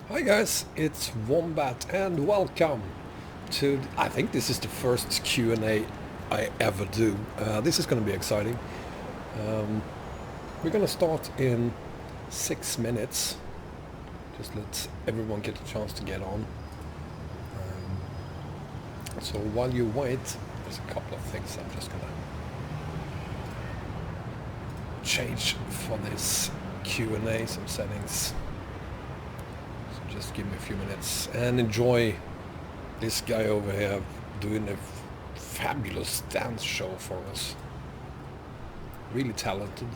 Hi guys, it's Wombat and welcome to, I think this is the first Q&A I ever do. This is going to be exciting. We're going to start in 6 minutes. Just let everyone get a chance to get on. So while you wait, there's a couple of things I'm just going to change for this Q&A, some settings. Just give me a few minutes and enjoy this guy over here doing a fabulous dance show for us. Really talented.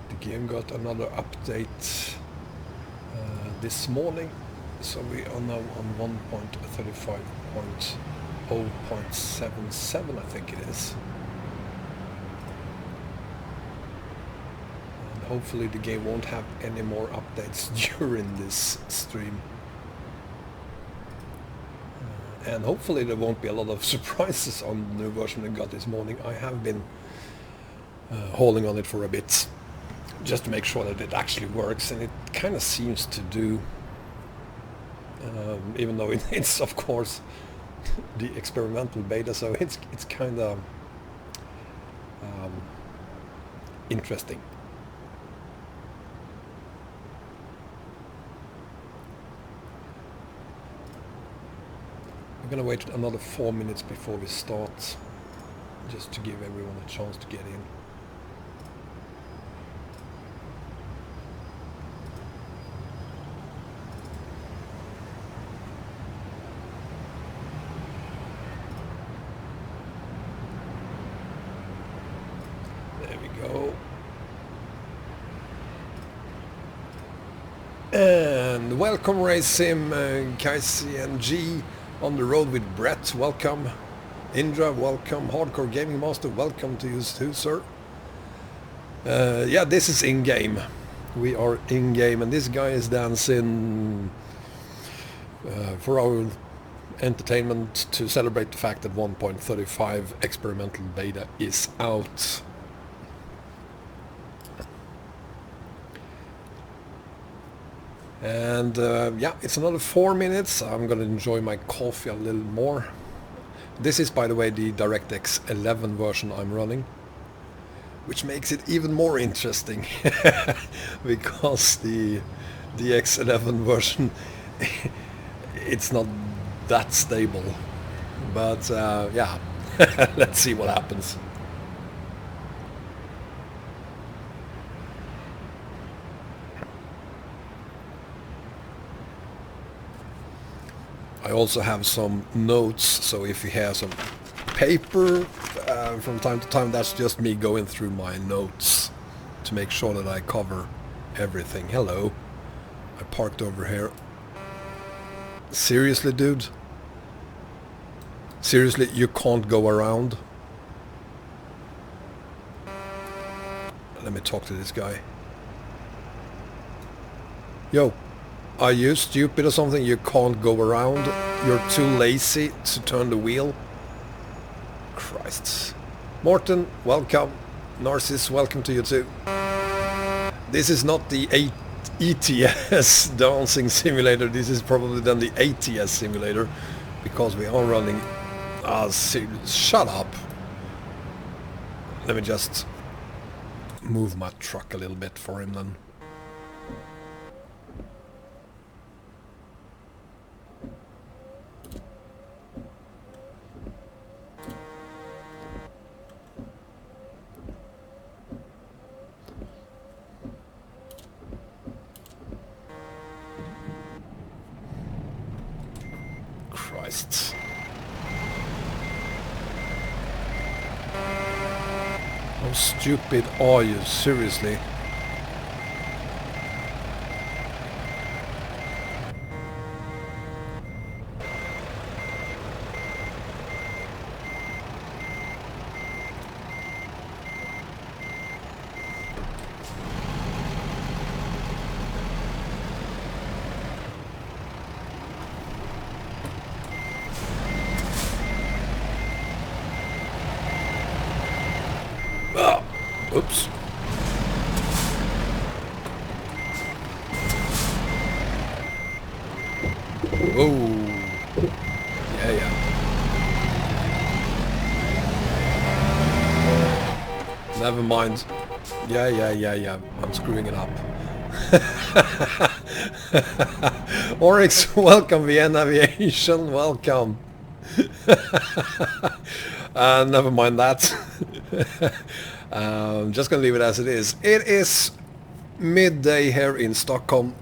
The game got another update this morning, so we are now on 1.35.0.77, I think it is. And hopefully the game won't have any more updates during this stream. And hopefully there won't be a lot of surprises on the new version I got this morning. I have been holding on it for a bit, just to make sure that it actually works, and it kind of seems to do, even though it's of course the experimental beta, so it's kind of interesting. I'm gonna wait another 4 minutes before we start, just to give everyone a chance to get in. And welcome Racim, Kaisi and G on the road with Brett, welcome. Indra, welcome. Hardcore Gaming Master, welcome to you too, sir. Yeah, this is in-game. We are in-game and this guy is dancing for our entertainment to celebrate the fact that 1.35 experimental beta is out. And yeah, it's another 4 minutes. I'm gonna enjoy my coffee a little more. This is, by the way, the DirectX 11 version I'm running, which makes it even more interesting because the X11 version it's not that stable. But yeah, let's see what happens. I also have some notes, so if you have some paper from time to time, that's just me going through my notes to make sure that I cover everything. Hello. I parked over here. Seriously, dude? Seriously, you can't go around? Let me talk to this guy. Yo. Are you stupid or something? You can't go around? You're too lazy to turn the wheel? Christ. Morten, welcome. Narcissus, welcome to you too. This is not the ETS dancing simulator. This is probably then the ATS simulator, because we are running... shut up. Let me just move my truck a little bit for him then. Christ. How stupid are you, seriously? Oops. Oh. Yeah, yeah. Never mind. Yeah. I'm screwing it up. Oryx, welcome. Vienna Aviation, welcome. Never mind that. Just gonna leave it as it is. It is midday here in Stockholm.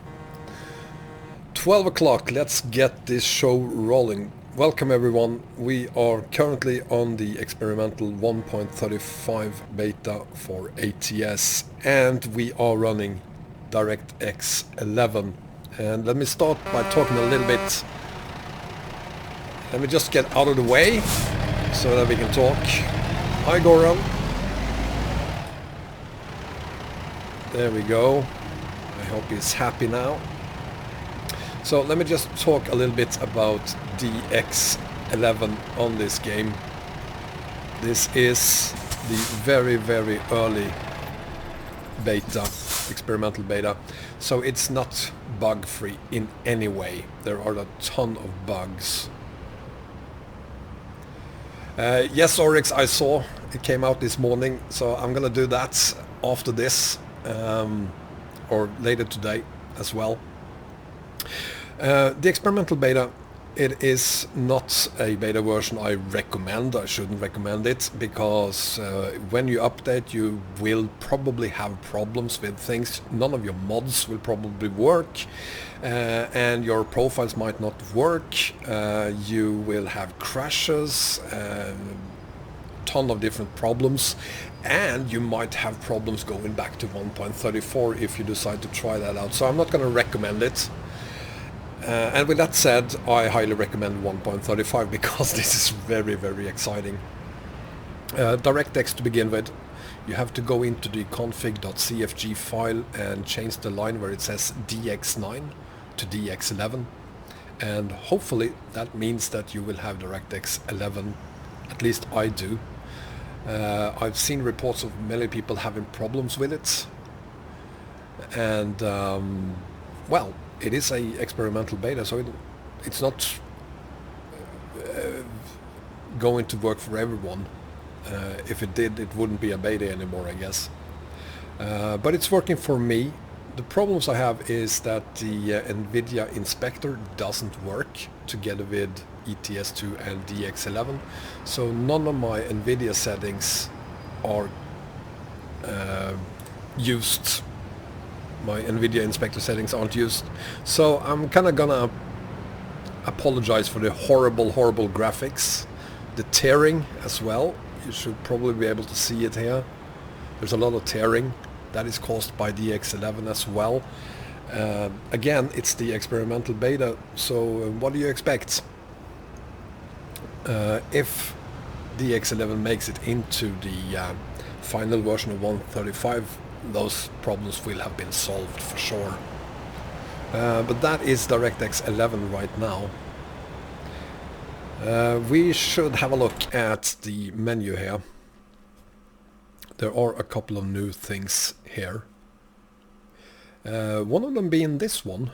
12 o'clock. Let's get this show rolling. Welcome everyone. We are currently on the experimental 1.35 beta for ATS, and we are running DirectX 11. And let me start by talking a little bit. Let me just get out of the way so that we can talk. Hi Goran. There we go. I hope he's happy now. So let me just talk a little bit about DX11 on this game. This is the very, very early beta, experimental beta. So it's not bug-free in any way. There are a ton of bugs. Yes, Oryx, I saw it came out this morning, so I'm gonna do that after this, or later today as well. The experimental beta, it is not a beta version I recommend. I shouldn't recommend it because when you update you will probably have problems with things. None of your mods will probably work, and your profiles might not work. You will have crashes, ton of different problems, and you might have problems going back to 1.34 if you decide to try that out. So I'm not going to recommend it. And with that said, I highly recommend 1.35 because this is very, very exciting. DirectX to begin with, you have to go into the config.cfg file and change the line where it says DX9 to DX11, and hopefully that means that you will have DirectX 11. At least I do. I've seen reports of many people having problems with it, and well, it is a experimental beta, so it's not going to work for everyone. If it did, it wouldn't be a beta anymore, I guess. But it's working for me. The problems I have is that the NVIDIA inspector doesn't work together with ETS2 and DX11, so none of my NVIDIA settings are used. My NVIDIA inspector settings aren't used, so I'm kind of gonna apologize for the horrible graphics, the tearing as well. You should probably be able to see it here. There's a lot of tearing that is caused by DX11 as well. Again, it's the experimental beta, so what do you expect? If DX11 makes it into the final version of 1.35, those problems will have been solved for sure. But that is DirectX 11 right now. We should have a look at the menu here. There are a couple of new things here. One of them being this one.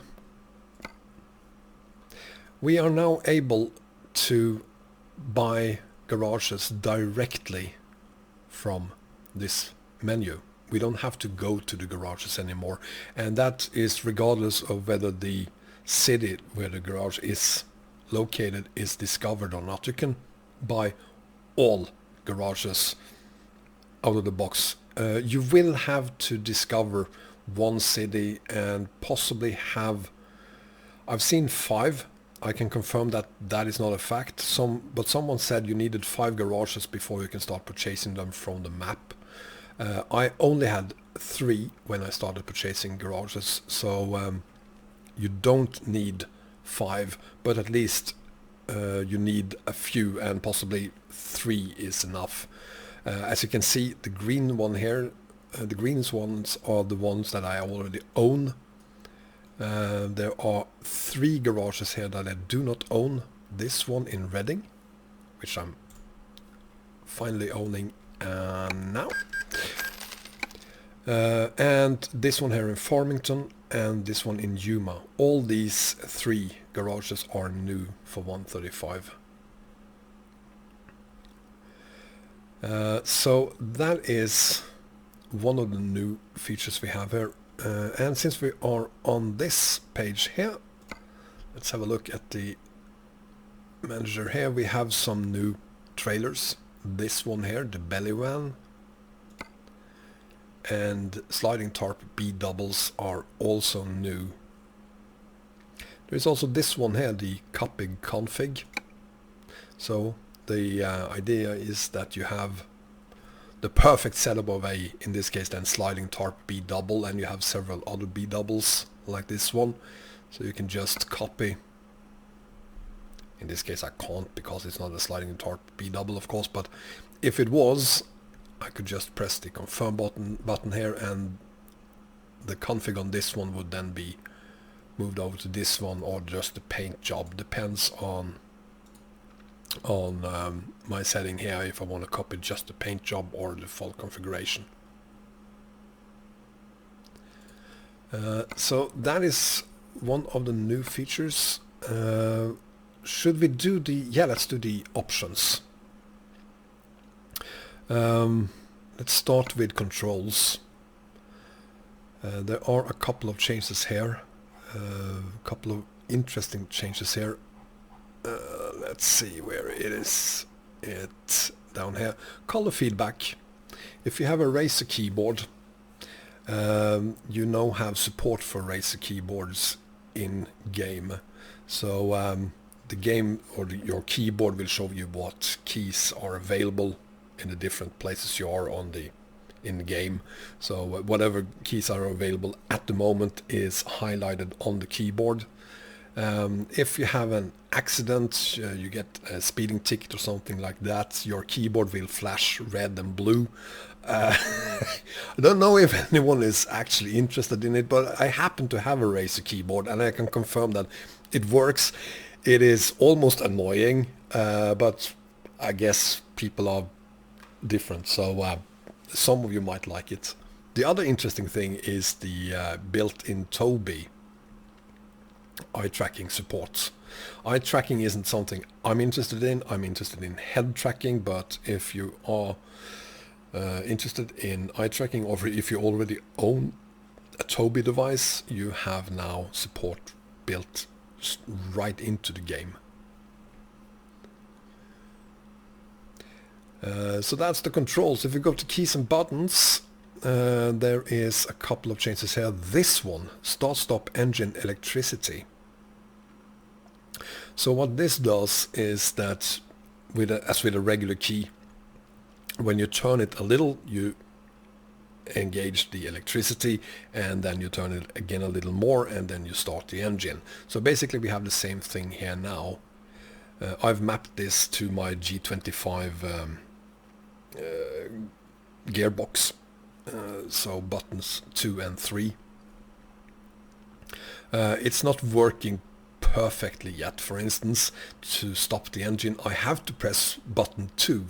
We are now able to buy garages directly from this menu. We don't have to go to the garages anymore, and that is regardless of whether the city where the garage is located is discovered or not. You can buy all garages out of the box. You will have to discover one city and possibly have... I've seen 5. I can confirm that that is not a fact. But someone said you needed 5 garages before you can start purchasing them from the map. I only had 3 when I started purchasing garages, so you don't need 5, but at least you need a few, and possibly 3 is enough. As you can see, the green one here, the green ones are the ones that I already own. There are 3 garages here that I do not own. This one in Reading, which I'm finally owning now. And this one here in Farmington and this one in Yuma. All these 3 garages are new for 1.35. So that is one of the new features we have here. And since we are on this page here, let's have a look at the manager here. We have some new trailers. This one here, the belly van, and sliding tarp B doubles are also new. There's also this one here, the copy config. So the idea is that you have the perfect setup of a, in this case then, sliding tarp B double, and you have several other B doubles like this one. So you can just copy. In this case I can't because it's not a sliding tarp B double, of course, but if it was, I could just press the confirm button here, and the config on this one would then be moved over to this one, or just the paint job. Depends on my setting here, if I want to copy just the paint job or the full configuration. So that is one of the new features. Should we do the... yeah, let's do the options. Let's start with controls. There are a couple of changes here. A couple of interesting changes here. Let's see where it is. It's down here. Color feedback. If you have a Razer keyboard, you now have support for Razer keyboards in game. So the game or your keyboard will show you what keys are available in the different places you are on the in game. So whatever keys are available at the moment is highlighted on the keyboard. If you have an accident, you get a speeding ticket or something like that, your keyboard will flash red and blue. I don't know if anyone is actually interested in it, but I happen to have a Razer keyboard and I can confirm that it works. It is almost annoying, but I guess people are different, so some of you might like it. The other interesting thing is the built-in Tobii eye tracking support. Eye tracking isn't something I'm interested in. I'm interested in head tracking, but if you are interested in eye tracking, or if you already own a Tobii device, you have now support built right into the game. So that's the controls. If you go to keys and buttons, there is a couple of changes here. This one, start stop engine electricity. So what this does is that as with a regular key, when you turn it a little, you engage the electricity, and then you turn it again a little more, and then you start the engine. So basically we have the same thing here now. I've mapped this to my G25 gearbox, so buttons 2 and 3. It's not working perfectly yet. For instance, to stop the engine I have to press button 2,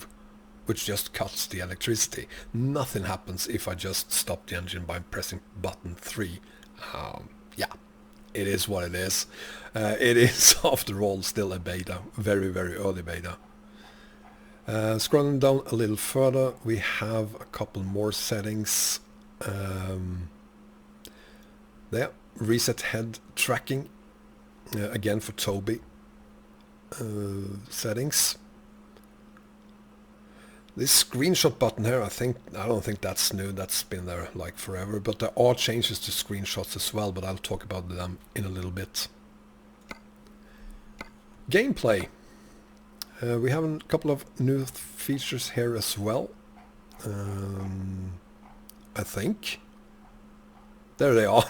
which just cuts the electricity. Nothing happens if I just stop the engine by pressing button 3. Yeah, it is what it is. It is after all still a beta, very early beta. Scrolling down a little further, we have a couple more settings. There, reset head tracking, again for Tobii settings. This screenshot button here, I don't think that's new. That's been there like forever, but there are changes to screenshots as well, but I'll talk about them in a little bit. Gameplay. We have a couple of new features here as well. I think. There they are.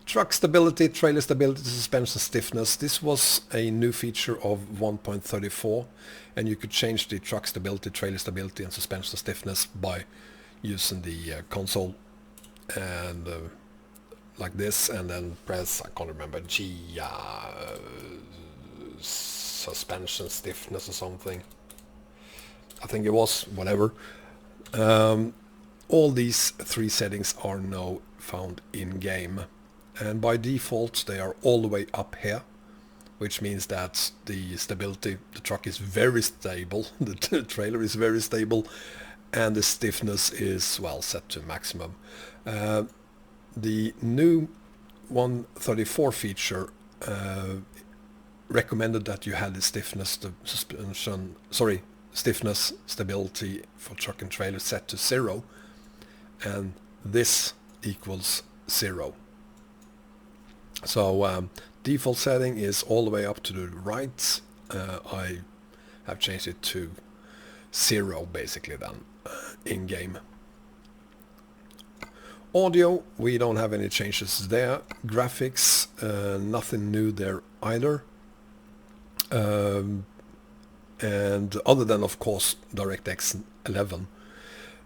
Truck stability, trailer stability, suspension stiffness. This was a new feature of 1.34, and you could change the truck stability, trailer stability and suspension stiffness by using the console, and like this, and then press, I can't remember, G suspension stiffness or something. I think it was, whatever. all these three settings are now found in game, and by default they are all the way up here, which means that the stability, the truck is very stable, the trailer is very stable, and the stiffness is, well, set to maximum. The new 1.34 feature recommended that you had the stiffness, stiffness stability for truck and trailer set to 0, and this equals 0. So default setting is all the way up to the right. I have changed it to 0 basically then in game. Audio, we don't have any changes there. Graphics, nothing new there either. And other than, of course, DirectX 11.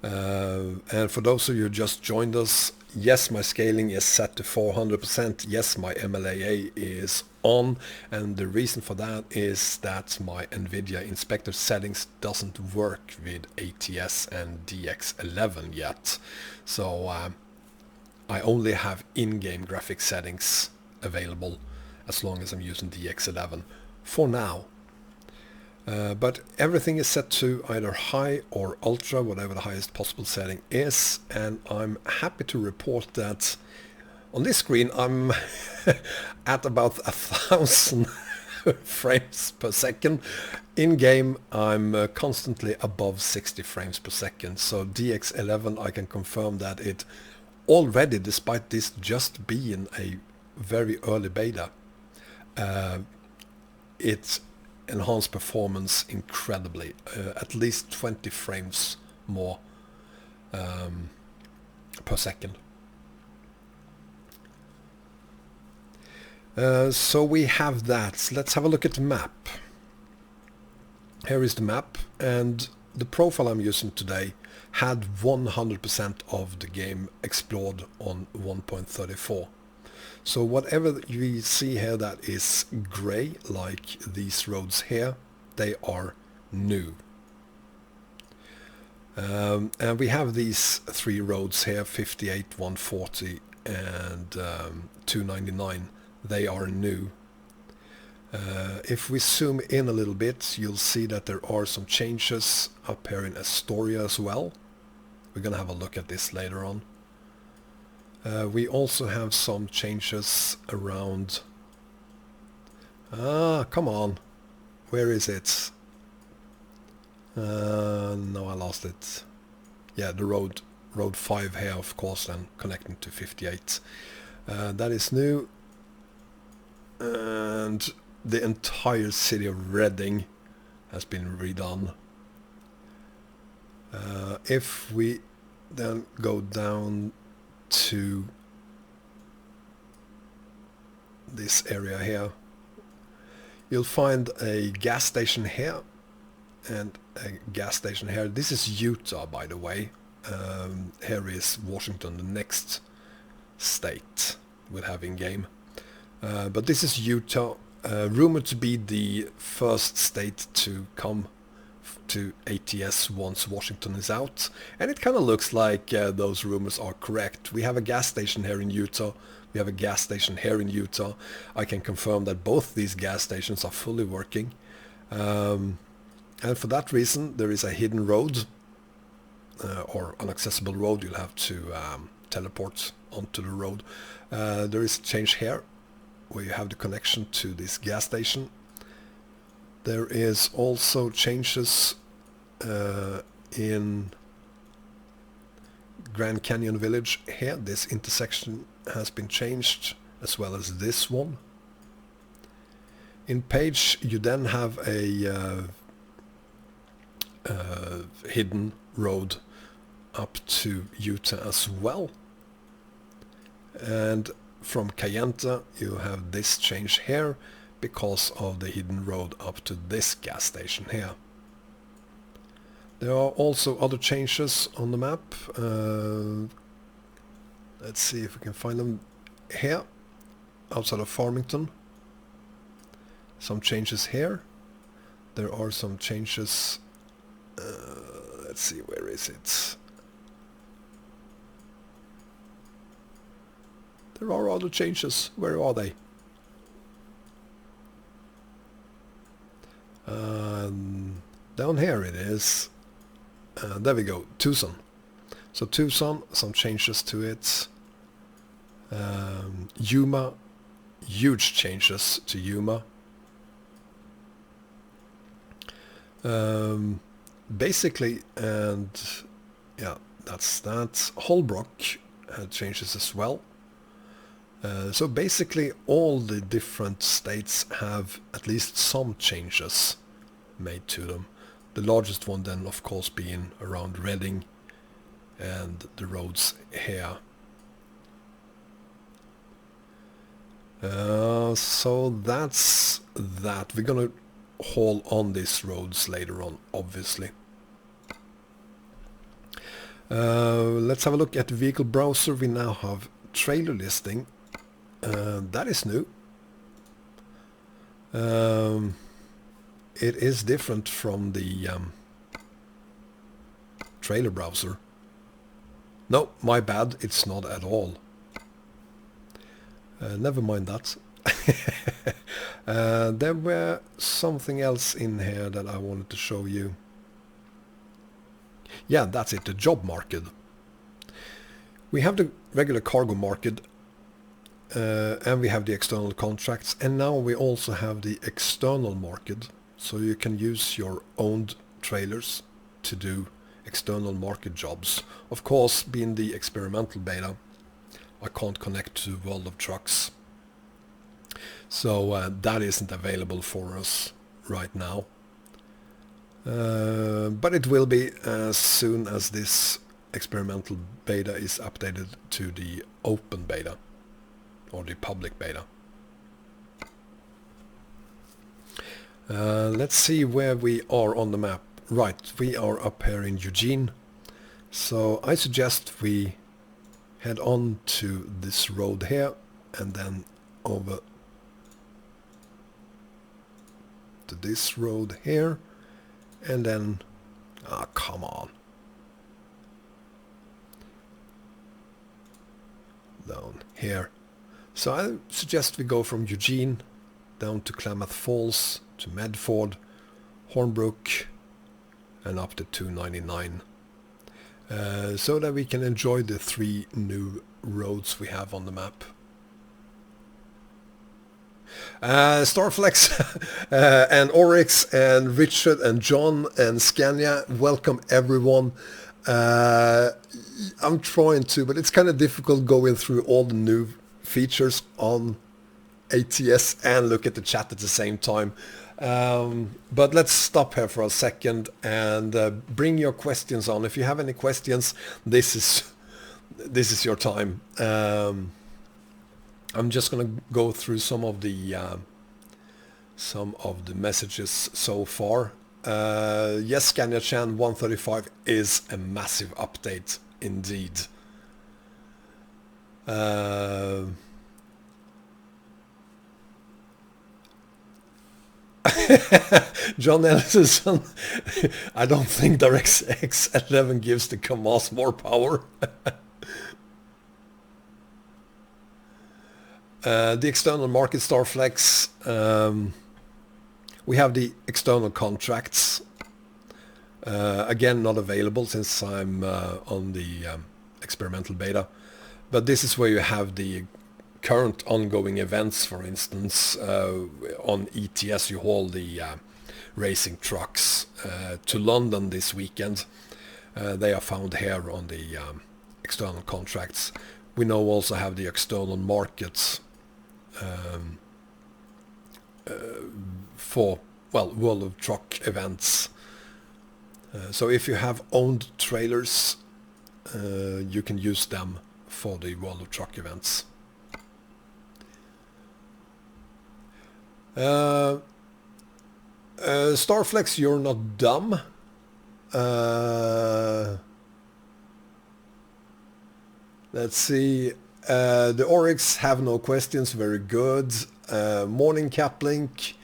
And for those of you who just joined us, yes, my scaling is set to 400%. Yes, my MLAA is on, and the reason for that is that my NVIDIA Inspector settings doesn't work with ATS and DX11 yet. So I only have in-game graphics settings available as long as I'm using DX11 for now. But everything is set to either high or ultra, whatever the highest possible setting is, and I'm happy to report that on this screen I'm at about 1,000 frames per second. In game I'm constantly above 60 frames per second, so DX11 I can confirm that it already, despite this just being a very early beta, it enhanced performance incredibly, at least 20 frames more per second. So we have that. Let's have a look at the map. Here is the map, and the profile I'm using today had 100% of the game explored on 1.34. So whatever you see here that is grey, like these roads here, they are new. And we have these three roads here, 58, 140 and 299. They are new. If we zoom in a little bit, you'll see that there are some changes up here in Astoria as well. We're going to have a look at this later on. We also have some changes around... come on. Where is it? No, I lost it. Yeah, the road 5 here, of course, and connecting to 58. That is new. And the entire city of Reading has been redone. If we then go down to this area here, you'll find a gas station here and a gas station here. This is Utah, by the way. Here is Washington, the next state we'll have in game. But this is Utah, rumored to be the first state to come to ATS once Washington is out, and it kind of looks like those rumors are correct. We have a gas station here in Utah, we have a gas station here in Utah. I can confirm that both these gas stations are fully working, and for that reason there is a hidden road or inaccessible road. You'll have to teleport onto the road. There is a change here where you have the connection to this gas station. There is also changes in Grand Canyon Village here. This intersection has been changed, as well as this one. In Page you then have a hidden road up to Utah as well. And from Kayenta you have this change here because of the hidden road up to this gas station here. There are also other changes on the map. Let's see if we can find them here, outside of Farmington. Some changes here. There are some changes, let's see, where is it? There are other changes. Where are they? Down here it is. There we go, Tucson. So Tucson, some changes to it. Yuma, huge changes to Yuma. Basically, and yeah, that's that. Holbrook had changes as well. So basically all the different states have at least some changes made to them. The largest one then of course being around Reading and the roads here. So that's that. We're gonna haul on these roads later on, obviously. Let's have a look at the vehicle browser. We now have trailer listing. That is new. It is different from the trailer browser. No, my bad, it's not at all. Never mind that. There were something else in here that I wanted to show you. Yeah, that's it, the job market. We have the regular cargo market, and we have the external contracts, and now we also have the external market, so you can use your owned trailers to do external market jobs. Of course, being the experimental beta, I can't connect to World of Trucks, so that isn't available for us right now, but it will be as soon as this experimental beta is updated to the open beta or the public beta. Let's see where we are on the map. Right, we are up here in Eugene, so I suggest we head on to this road here and then over to this road here and then come on, down here. So I suggest we go from Eugene down to Klamath Falls, to Medford, Hornbrook and up to 299, so that we can enjoy the 3 new roads we have on the map. Starflex and Oryx and Richard and John and Scania, welcome everyone. I'm trying to, but it's kind of difficult going through all the new features on ATS and look at the chat at the same time. But let's stop here for a second and bring your questions on. If you have any questions, this is your time. I'm just gonna go through some of the messages so far. Yes, Scania Chan 1.35 is a massive update indeed. John Ellison, I don't think DirectX 11 gives the commas more power. The external market, Starflex, we have the external contracts. Again, not available since I'm on the experimental beta. But this is where you have the current ongoing events. For instance, on ETS you haul the racing trucks to London this weekend. They are found here on the external contracts. We now also have the external markets for, well, World of Truck events. So if you have owned trailers, you can use them for the World of Truck events. Starflex, you're not dumb. Let's see. The Oryx have no questions. Very good. Morning Caplink.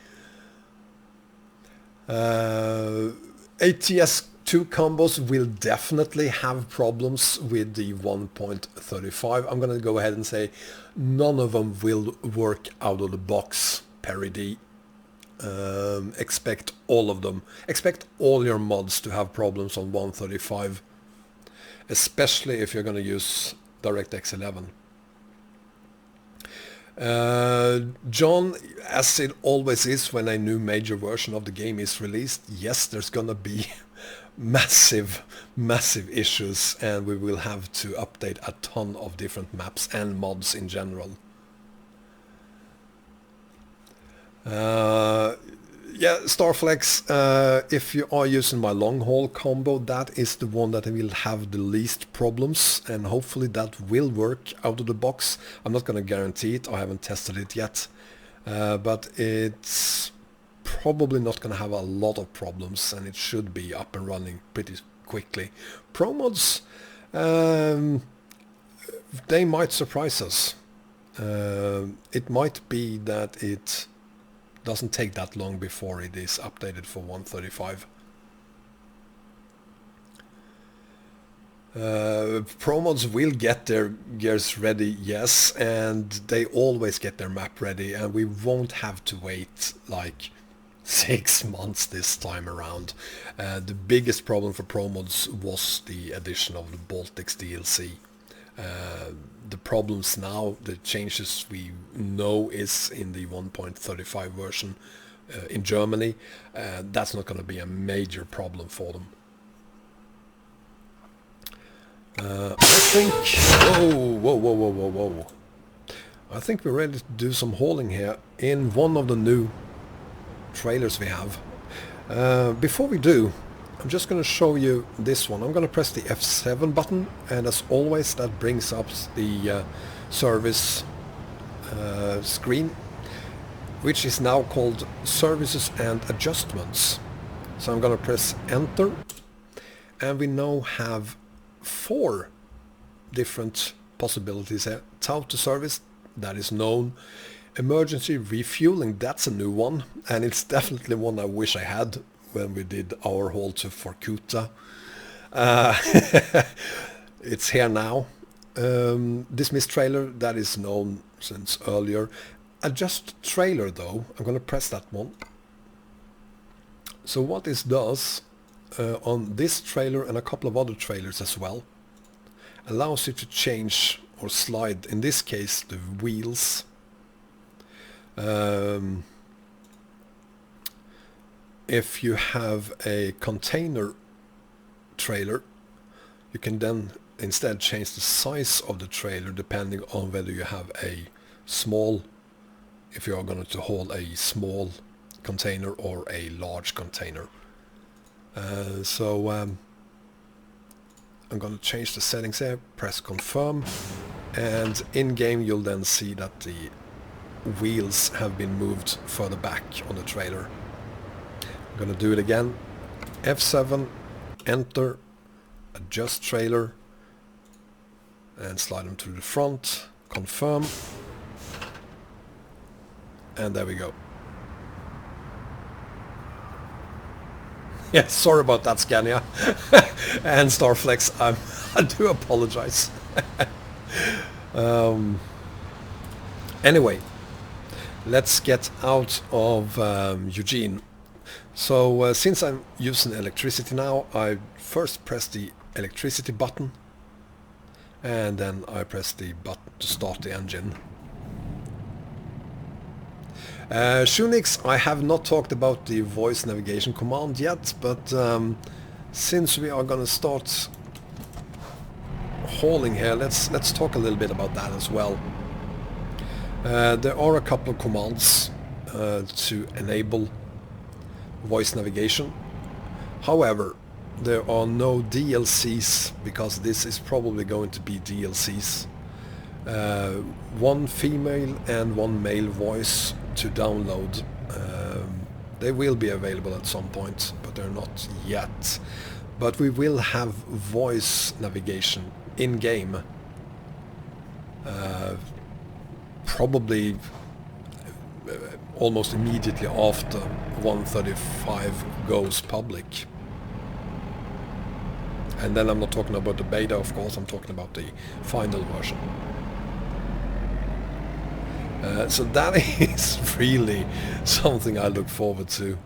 ATS 2 combos will definitely have problems with the 1.35. I'm going to go ahead and say none of them will work out of the box, parity. Expect all of them. Expect all your mods to have problems on 1.35, especially if you're going to use DirectX 11. John, as it always is when a new major version of the game is released, yes, there's gonna be massive issues, and we will have to update a ton of different maps and mods in general. Yeah, Starflex, if you are using my long haul combo, that is the one that will have the least problems, and hopefully that will work out of the box. I'm not going to guarantee it, I haven't tested it yet, but it's probably not going to have a lot of problems, and it should be up and running pretty quickly. Pro mods, they might surprise us. It might be that it doesn't take that long before it is updated for 1.35. Pro mods will get their gears ready, yes, and they always get their map ready, and we won't have to wait like 6 months this time around. The biggest problem for pro mods was the addition of the Baltics DLC. The problems now, the changes we know is in the 1.35 version in Germany. That's not going to be a major problem for them. I think... Whoa. I think we're ready to do some hauling here in one of the new trailers we have. Before we do, I'm just going to show you this one. I'm going to press the F7 button, and as always that brings up the service screen, which is now called Services and Adjustments. So I'm going to press enter, and we now have 4 different possibilities here. Tout to service, that is known. Emergency refueling, that's a new one, and it's definitely one I wish I had when we did our haul to Vorkuta. It's here now. Dismiss trailer, that is known since earlier. Adjust trailer though, I'm going to press that one. So what this does on this trailer and a couple of other trailers as well, allows you to change or slide, in this case, the wheels. If you have a container trailer, you can then instead change the size of the trailer depending on whether you have a small, if you are going to haul a small container or a large container. So I'm going to change the settings here, press confirm, and in game you'll then see that the wheels have been moved further back on the trailer. I'm going to do it again. F7, enter, adjust trailer, and slide them to the front, confirm, and there we go. Yeah, sorry about that, Scania and Starflex, I do apologize. Anyway, let's get out of Eugene. So since I'm using electricity now, I first press the electricity button, and then I press the button to start the engine. Shunix, I have not talked about the voice navigation command yet, but since we are gonna start hauling here, let's talk a little bit about that as well. There are a couple of commands to enable voice navigation. However, there are no DLCs, because this is probably going to be DLCs. One female and one male voice to download. They will be available at some point, but they're not yet. But we will have voice navigation in game. Probably almost immediately after 1.35 goes public. And then I'm not talking about the beta, of course, I'm talking about the final version. So that is really something I look forward to.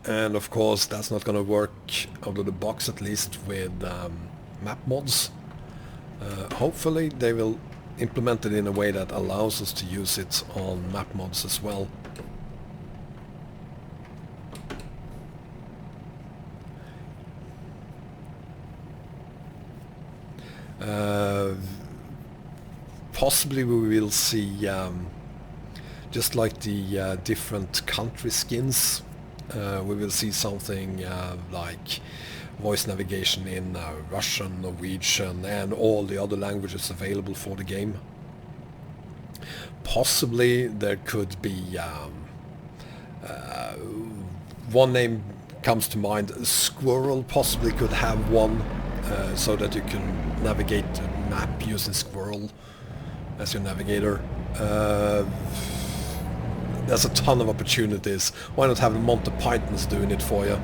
And of course that's not going to work out of the box, at least with map mods. Hopefully they will implement it in a way that allows us to use it on map mods as well. Possibly we will see, just like the different country skins, we will see something like voice navigation in Russian, Norwegian and all the other languages available for the game. Possibly there could be one name comes to mind, Squirrel possibly could have one, so that you can navigate the map using Squirrel as your navigator. There's a ton of opportunities. Why not have the Monty Pythons doing it for you?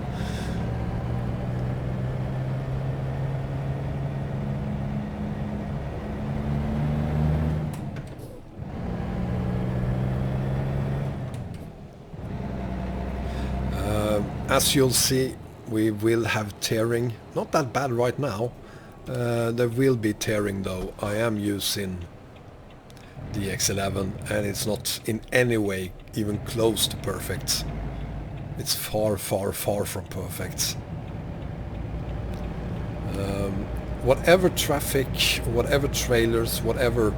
As you'll see, we will have tearing. Not that bad right now. There will be tearing though. I am using the X11 and it's not in any way even close to perfect. It's far, far, far from perfect. Whatever traffic, whatever trailers, whatever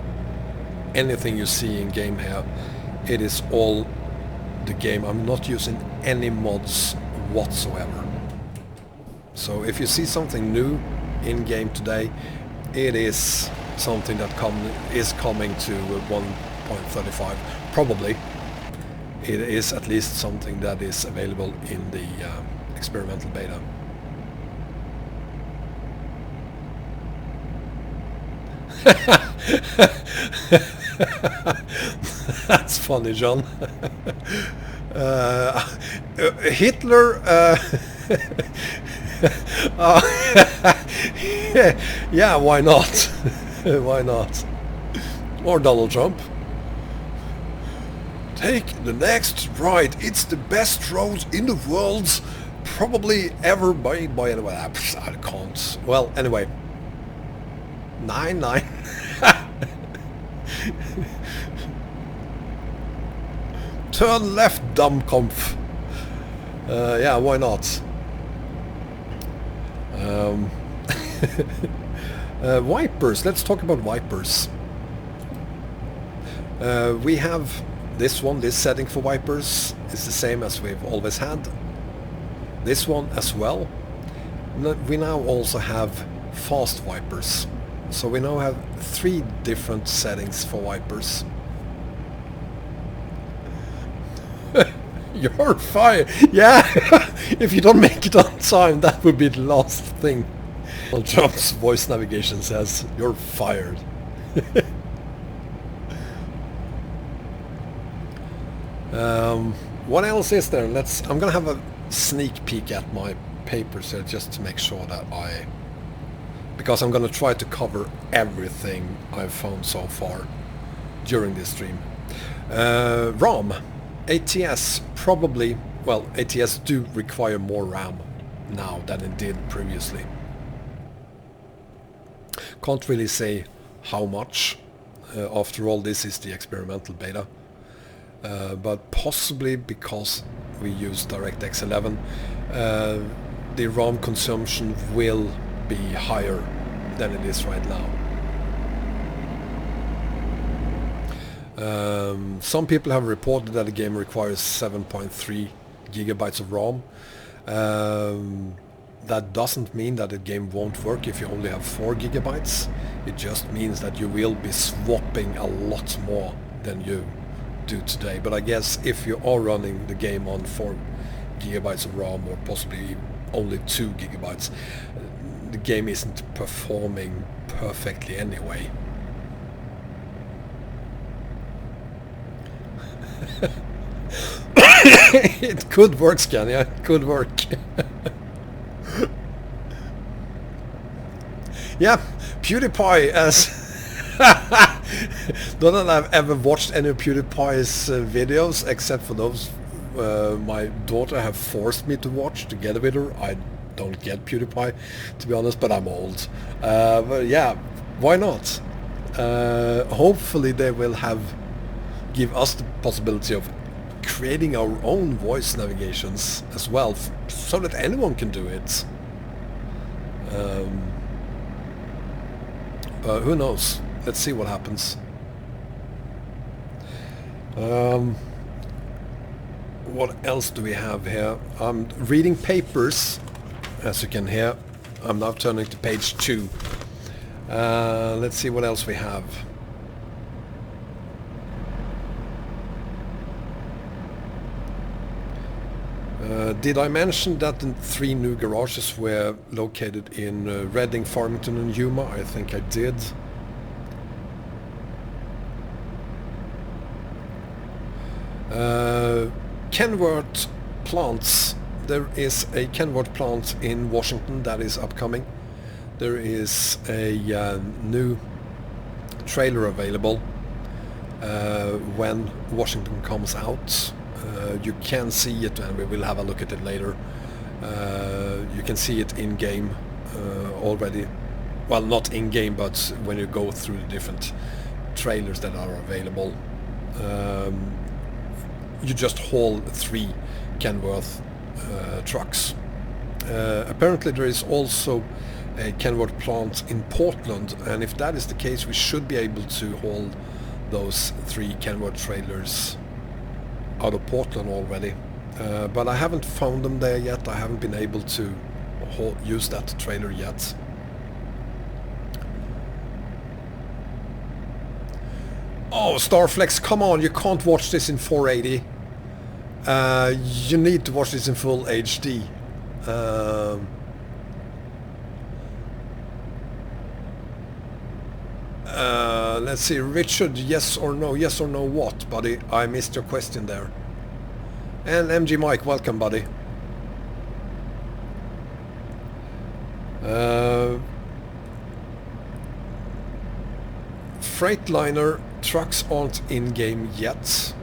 anything you see in game here, it is all the game. I'm not using any mods whatsoever. So if you see something new in game today, it is something that is coming to 1.35. Probably it is at least something that is available in the experimental beta. That's funny, John. Hitler yeah, why not? Why not? Or Donald Trump. Take the next right. It's the best road in the world probably ever made by anyone. I can't. Well, anyway. 9-9. Turn left, Dummkopf. Yeah, why not? Wipers. Let's talk about wipers. We have this one. This setting for wipers is the same as we've always had. This one as well. We now also have fast wipers. So we now have 3 different settings for wipers. You're fired! Yeah! If you don't make it on time, that would be the last thing. Well, Trump's voice navigation says, you're fired. What else is there? I'm gonna have a sneak peek at my papers here just to make sure that because I'm gonna try to cover everything I've found so far during this stream. ROM. ATS probably, well, ATS do require more RAM now than it did previously. Can't really say how much. After all, this is the experimental beta. But possibly because we use DirectX 11, the ROM consumption will be higher than it is right now. Some people have reported that the game requires 7.3 gigabytes of ROM. That doesn't mean that the game won't work if you only have 4 gigabytes. It just means that you will be swapping a lot more than you do today. But I guess if you are running the game on 4 gigabytes of ROM or possibly only 2 gigabytes, the game isn't performing perfectly anyway. It could work, Scania. It could work. Yeah, PewDiePie as... Not that I've ever watched any of PewDiePie's videos, except for those my daughter have forced me to watch together with her. I don't get PewDiePie, to be honest, but I'm old. But yeah, why not? Hopefully they will give us the possibility of creating our own voice navigations as well, so that anyone can do it. But who knows? Let's see what happens. What else do we have here? I'm reading papers, as you can hear. I'm now turning to page 2. Let's see what else we have. Did I mention that the 3 new garages were located in Reading, Farmington and Yuma? I think I did. Kenworth plants. There is a Kenworth plant in Washington that is upcoming. There is a new trailer available when Washington comes out. You can see it, and we will have a look at it later. You can see it in game already. Well, not in game, but when you go through the different trailers that are available. You just haul 3 Kenworth trucks. Apparently there is also a Kenworth plant in Portland, and if that is the case, we should be able to haul those 3 Kenworth trailers out of Portland already. But I haven't found them there yet. I haven't been able to use that trailer yet. Oh, Starflex, come on, you can't watch this in 480. You need to watch this in full HD. Let's see, Richard, yes or no? Yes or no what, buddy? I missed your question there. And MG Mike, welcome, buddy. Freightliner trucks aren't in-game yet.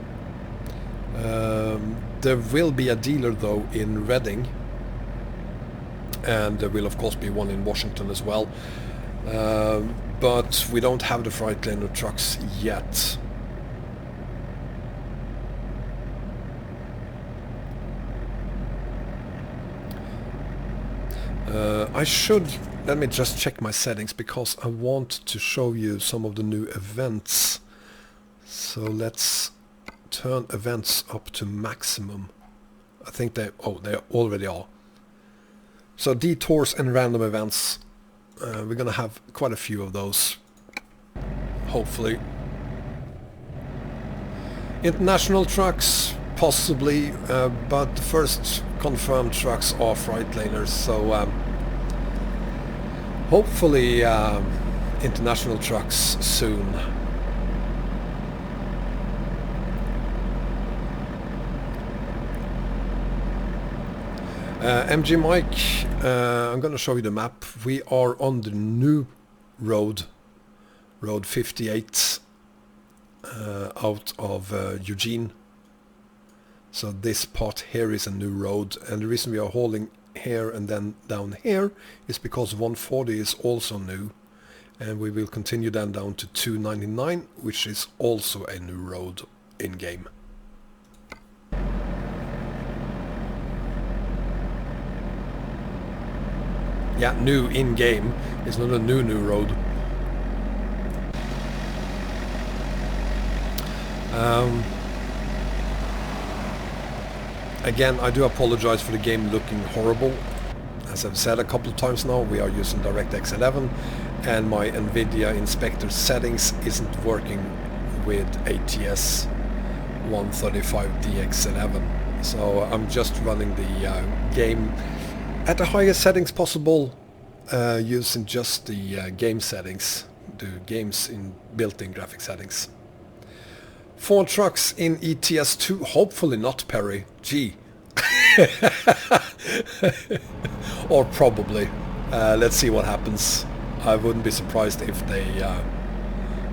There will be a dealer though in Reading, and there will of course be one in Washington as well, but we don't have the Freightliner trucks yet. Let me just check my settings, because I want to show you some of the new events. So let's turn events up to maximum. I think they already are. So detours and random events. We're gonna have quite a few of those, hopefully. International trucks, possibly, but the first confirmed trucks are Freightliners, so hopefully international trucks soon. MG Mike, I'm going to show you the map. We are on the new road, Road 58, out of Eugene. So this part here is a new road, and the reason we are hauling here and then down here is because 140 is also new, and we will continue then down to 299, which is also a new road in game. Yeah, new in game. It's not a new road. Again, I do apologize for the game looking horrible. As I've said a couple of times now, we are using DirectX 11, and my NVIDIA Inspector settings isn't working with ATS 1.35 DX11. So I'm just running the game at the highest settings possible, using just the game settings, the game's built-in graphic settings. 4 trucks in ETS 2, hopefully not Perry. Gee. Or probably. Let's see what happens. I wouldn't be surprised if they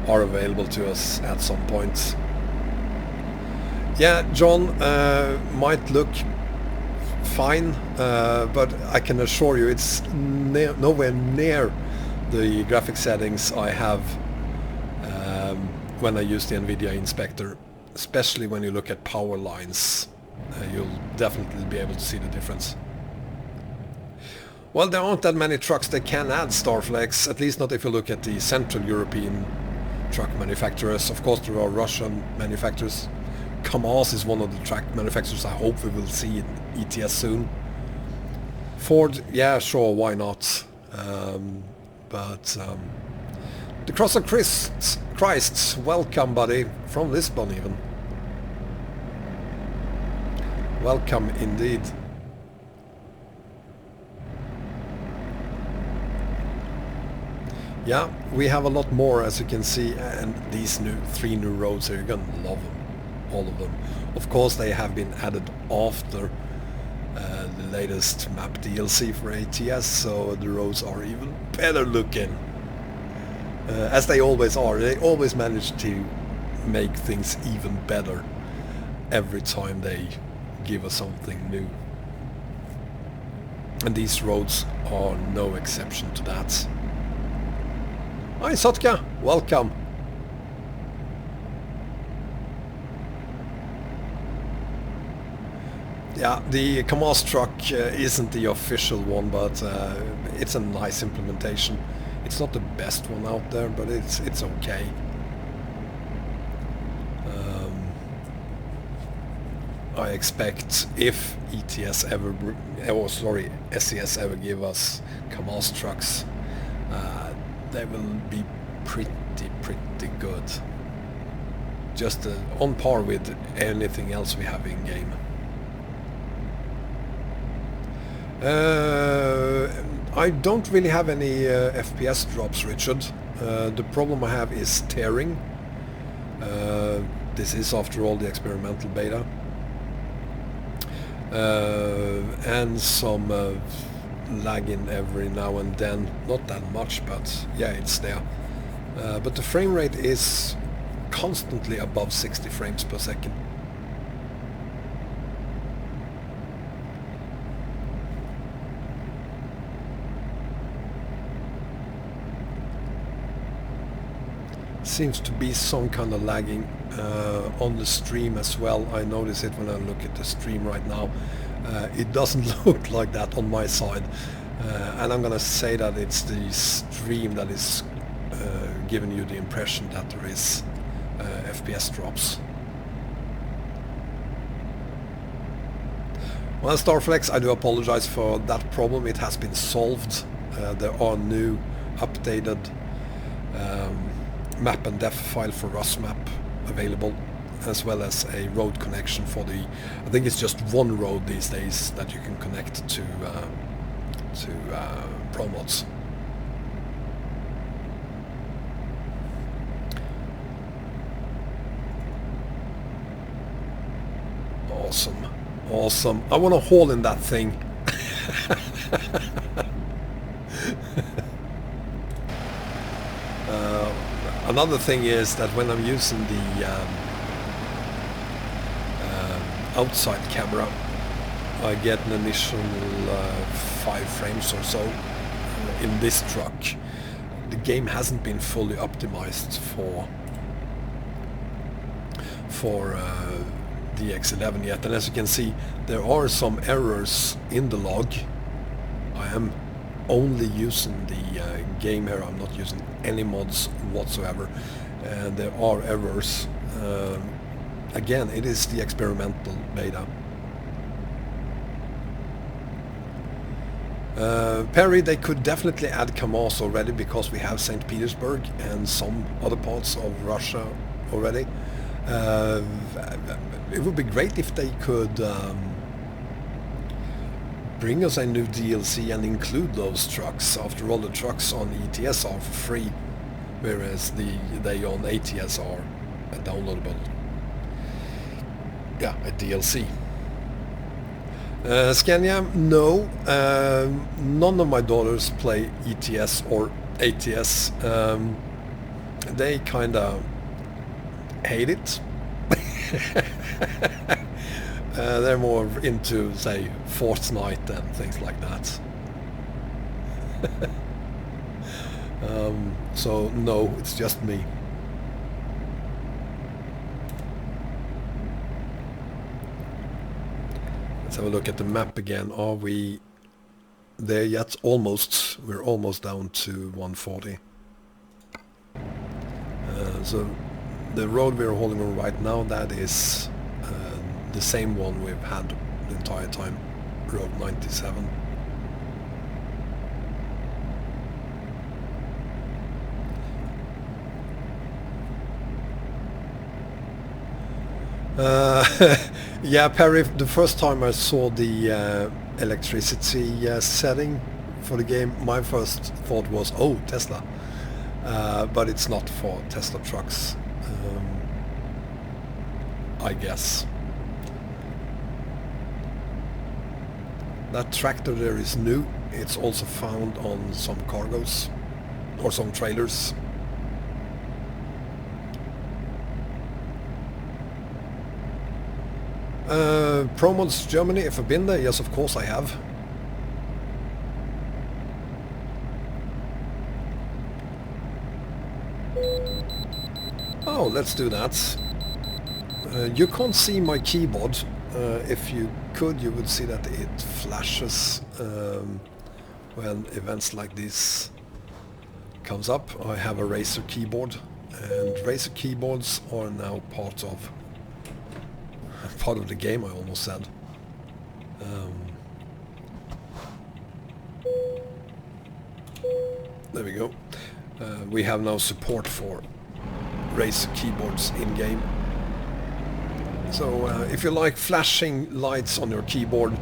are available to us at some point. Yeah, John, might look fine, but I can assure you it's nowhere near the graphic settings I have when I use the NVIDIA Inspector, especially when you look at power lines. You'll definitely be able to see the difference. Well, there aren't that many trucks that can add Starflex, at least not if you look at the Central European truck manufacturers. Of course there are Russian manufacturers. KAMAZ is one of the truck manufacturers I hope we will see in ETS soon. Ford, yeah, sure, why not? The Cross of Christ, welcome buddy, from Lisbon even. Welcome indeed. Yeah, we have a lot more, as you can see, and these 3 new roads here, you're gonna love them, all of them. Of course they have been added after the latest map DLC for ATS, so the roads are even better looking. As they always are, they always manage to make things even better every time they give us something new. And these roads are no exception to that. Hi Sotka, welcome. Yeah, the KAMAZ truck isn't the official one, but it's a nice implementation. It's not the best one out there, but it's okay. I expect if ETS ever, SES ever give us KAMAZ trucks, they will be pretty good. Just on par with anything else we have in game. I don't really have any FPS drops, Richard. The problem I have is tearing. This is after all the experimental beta. And some lagging every now and then. Not that much, but yeah, it's there. But the frame rate is constantly above 60 frames per second. Seems to be some kind of lagging on the stream as well. I notice it when I look at the stream right now. It doesn't look like that on my side, and I'm gonna say that it's the stream that is giving you the impression that there is FPS drops. Well, Starflex, I do apologize for that problem. It has been solved. There are new updated map and def file for RusMap available, as well as a road connection for the, I think it's just one road these days that you can connect to ProMods. Awesome. I want to haul in that thing. Another thing is that when I'm using the outside camera, I get an initial 5 frames or so in this truck. The game hasn't been fully optimized for the X11 yet, and as you can see, there are some errors in the log. I am only using the game here, I'm not using any mods whatsoever, and there are errors. Again, it is the experimental beta. Perry, they could definitely add KAMAZ already, because we have St. Petersburg and some other parts of Russia already. It would be great if they could bring us a new DLC and include those trucks. After all, the trucks on ETS are for free, whereas they on ATS are downloadable. yeah, a DLC. Scania, no. None of my daughters play ETS or ATS. They kinda hate it. They're more into, say, Fortnite and things like that. So no, it's just me. Let's have a look at the map again. Are we there yet? Almost. We're almost down to 140. So the road we're holding on right now, that is the same one we've had the entire time, Road 97. Yeah, Perry, the first time I saw the electricity setting for the game, my first thought was, oh, Tesla. But it's not for Tesla trucks, I guess. That tractor there is new. It's also found on some cargos or some trailers. ProMods Germany, if I've been there, yes, of course I have. Oh, let's do that. You can't see my keyboard. If you could, you would see that it flashes when events like this comes up. I have a Razer keyboard, and Razer keyboards are now part of the game, I almost said. There we go. We have now support for Razer keyboards in-game. So if you like flashing lights on your keyboard,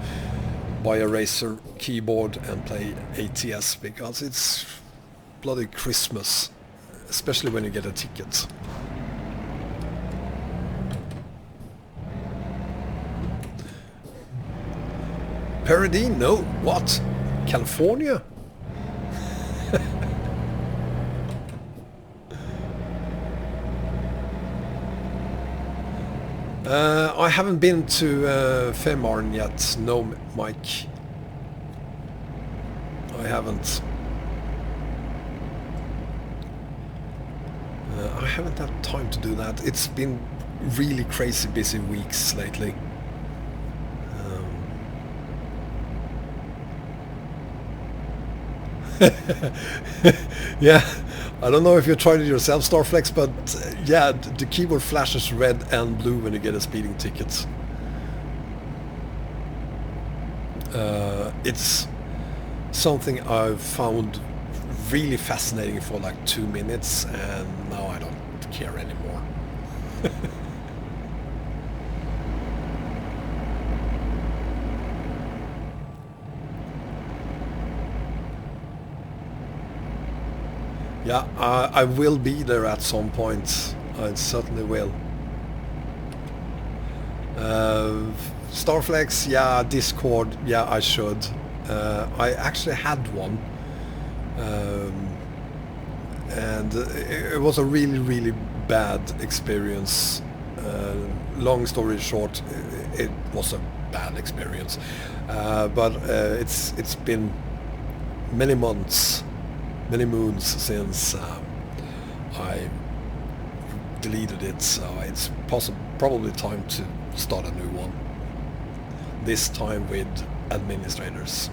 buy a Razer keyboard and play ATS, because it's bloody Christmas, especially when you get a ticket. Paradine? No. What? California? I haven't been to Fehmarn yet. No, Mike. I haven't. I haven't had time to do that. It's been really crazy busy weeks lately. Yeah, I don't know if you tried it yourself, Starflex, but yeah, the keyboard flashes red and blue when you get a speeding ticket. It's something I've found really fascinating for like 2 minutes, and now I don't care anymore. Yeah, I will be there at some point. I certainly will. Starflex, yeah, Discord, yeah, I should. I actually had one. And it was a really, really bad experience. Long story short, it was a bad experience. But it's been many months, many moons since I deleted it, so it's probably time to start a new one. This time with administrators.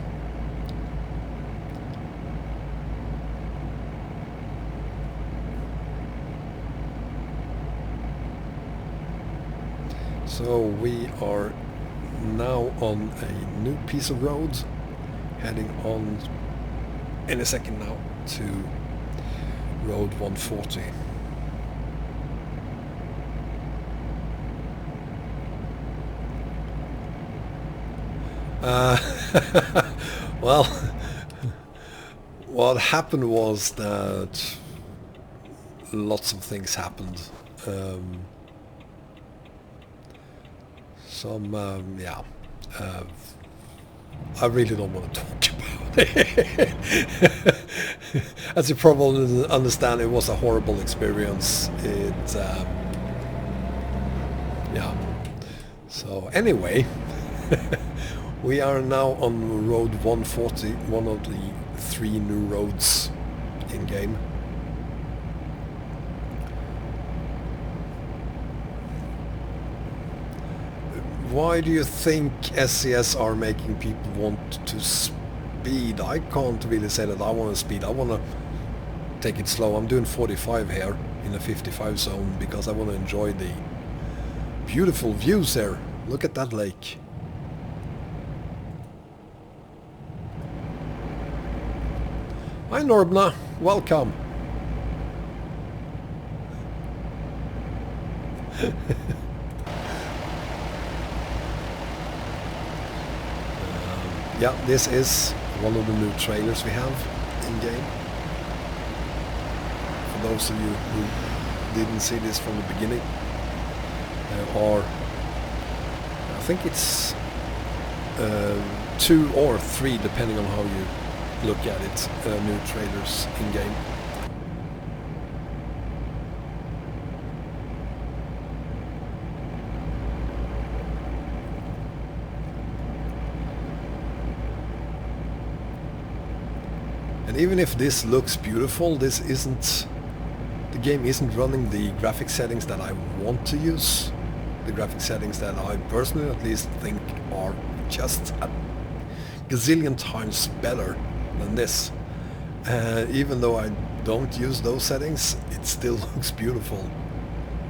So we are now on a new piece of road, heading on in a second now to road 140. Well, what happened was that lots of things happened. some, yeah, I really don't want to talk about it. As you probably understand, it was a horrible experience. Yeah. So anyway, we are now on road 140, one of the 3 new roads in game. Why do you think SCS are making people want to speed? I can't really say that I want to speed. I want to take it slow. I'm doing 45 here in a 55 zone because I want to enjoy the beautiful views there. Look at that lake. Hi Norbna, welcome. Yeah, this is one of the new trailers we have in game. For those of you who didn't see this from the beginning, there are, I think it's 2 or 3 depending on how you look at it, new trailers in game. And even if this looks beautiful, the game isn't running the graphic settings that I want to use. The graphic settings that I personally at least think are just a gazillion times better than this. Even though I don't use those settings, it still looks beautiful,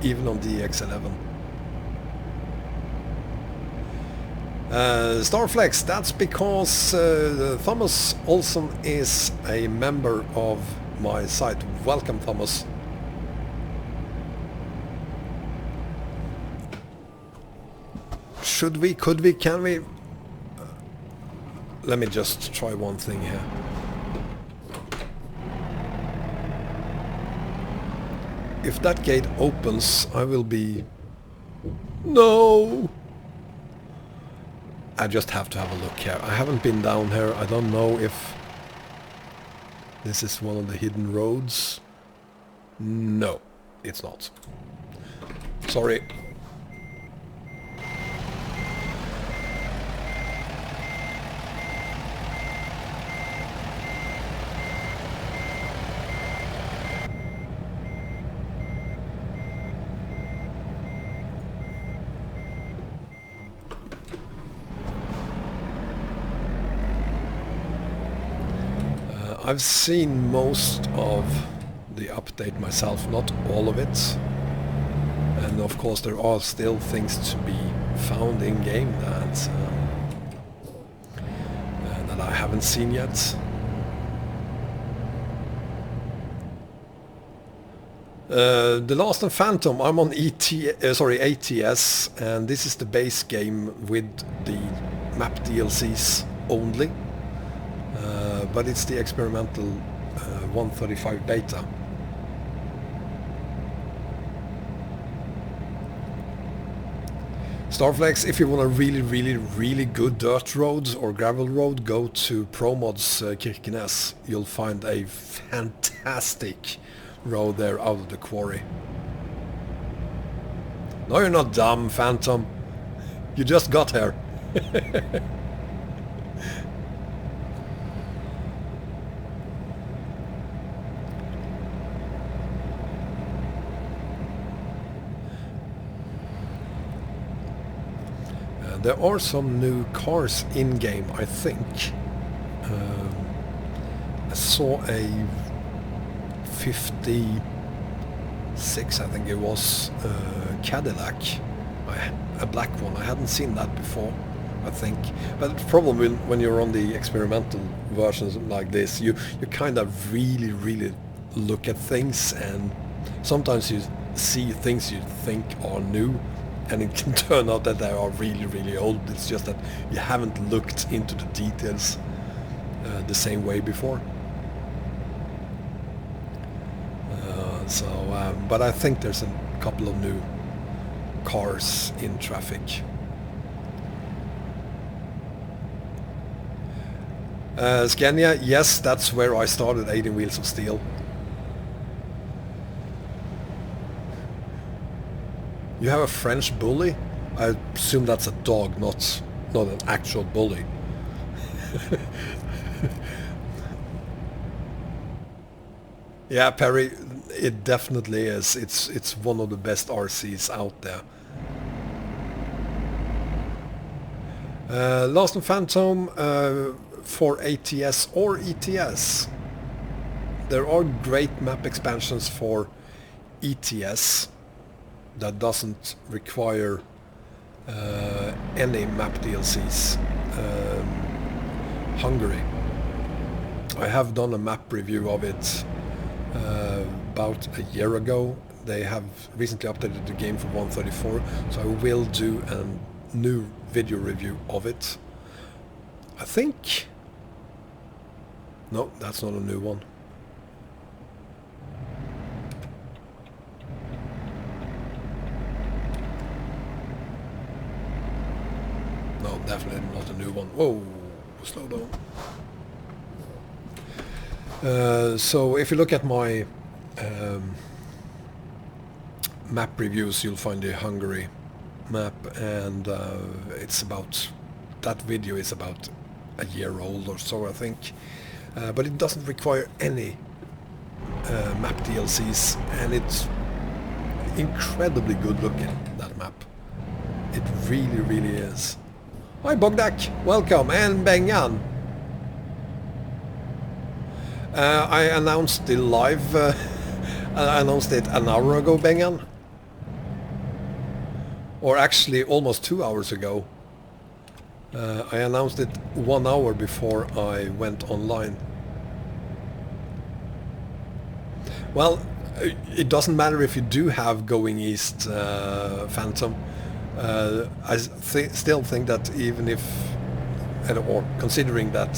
even on the X11. Starflex, that's because Thomas Olsen is a member of my site. Welcome, Thomas. Should we, could we, can we? Let me just try one thing here. If that gate opens, I will be... No! I just have to have a look here. I haven't been down here. I don't know if this is one of the hidden roads. No, it's not. Sorry. I've seen most of the update myself, not all of it. And of course there are still things to be found in game that I haven't seen yet. The Last and Phantom, I'm on ATS, and this is the base game with the map DLCs only. But it's the experimental 1.35 beta. Starflex, if you want a really good dirt road or gravel road, go to ProMods Kirkenes. You'll find a fantastic road there out of the quarry. No, you're not dumb, Phantom. You just got here. There are some new cars in-game, I think. I saw a 56, I think it was, Cadillac. A black one. I hadn't seen that before, I think. But the problem when you're on the experimental versions like this, you kind of really look at things, and sometimes you see things you think are new, and it can turn out that they are really old. It's just that you haven't looked into the details the same way before. But I think there's a couple of new cars in traffic. Scania, yes, that's where I started 18 Wheels of Steel. You have a French bully? I assume that's a dog, not an actual bully. Yeah, Perry, it definitely is. It's one of the best RCs out there. Lost and Phantom for ATS or ETS. There are great map expansions for ETS that doesn't require any map DLCs. Hungary. I have done a map review of it about a year ago. They have recently updated the game for 1.34, so I will do a new video review of it. I think... No, that's not a new one. No, definitely not a new one. Whoa, slow down. So if you look at my map reviews, you'll find the Hungary map, and it's about... That video is about a year old or so, I think. But it doesn't require any map DLCs, and it's incredibly good looking, that map. It really, really is. Hi Bogdak, welcome, and Bengan. I announced the live, I announced it an hour ago, Bengan. Or actually almost 2 hours ago. I announced it 1 hour before I went online. Well, it doesn't matter if you do have Going East Phantom. I still think that even if, or considering that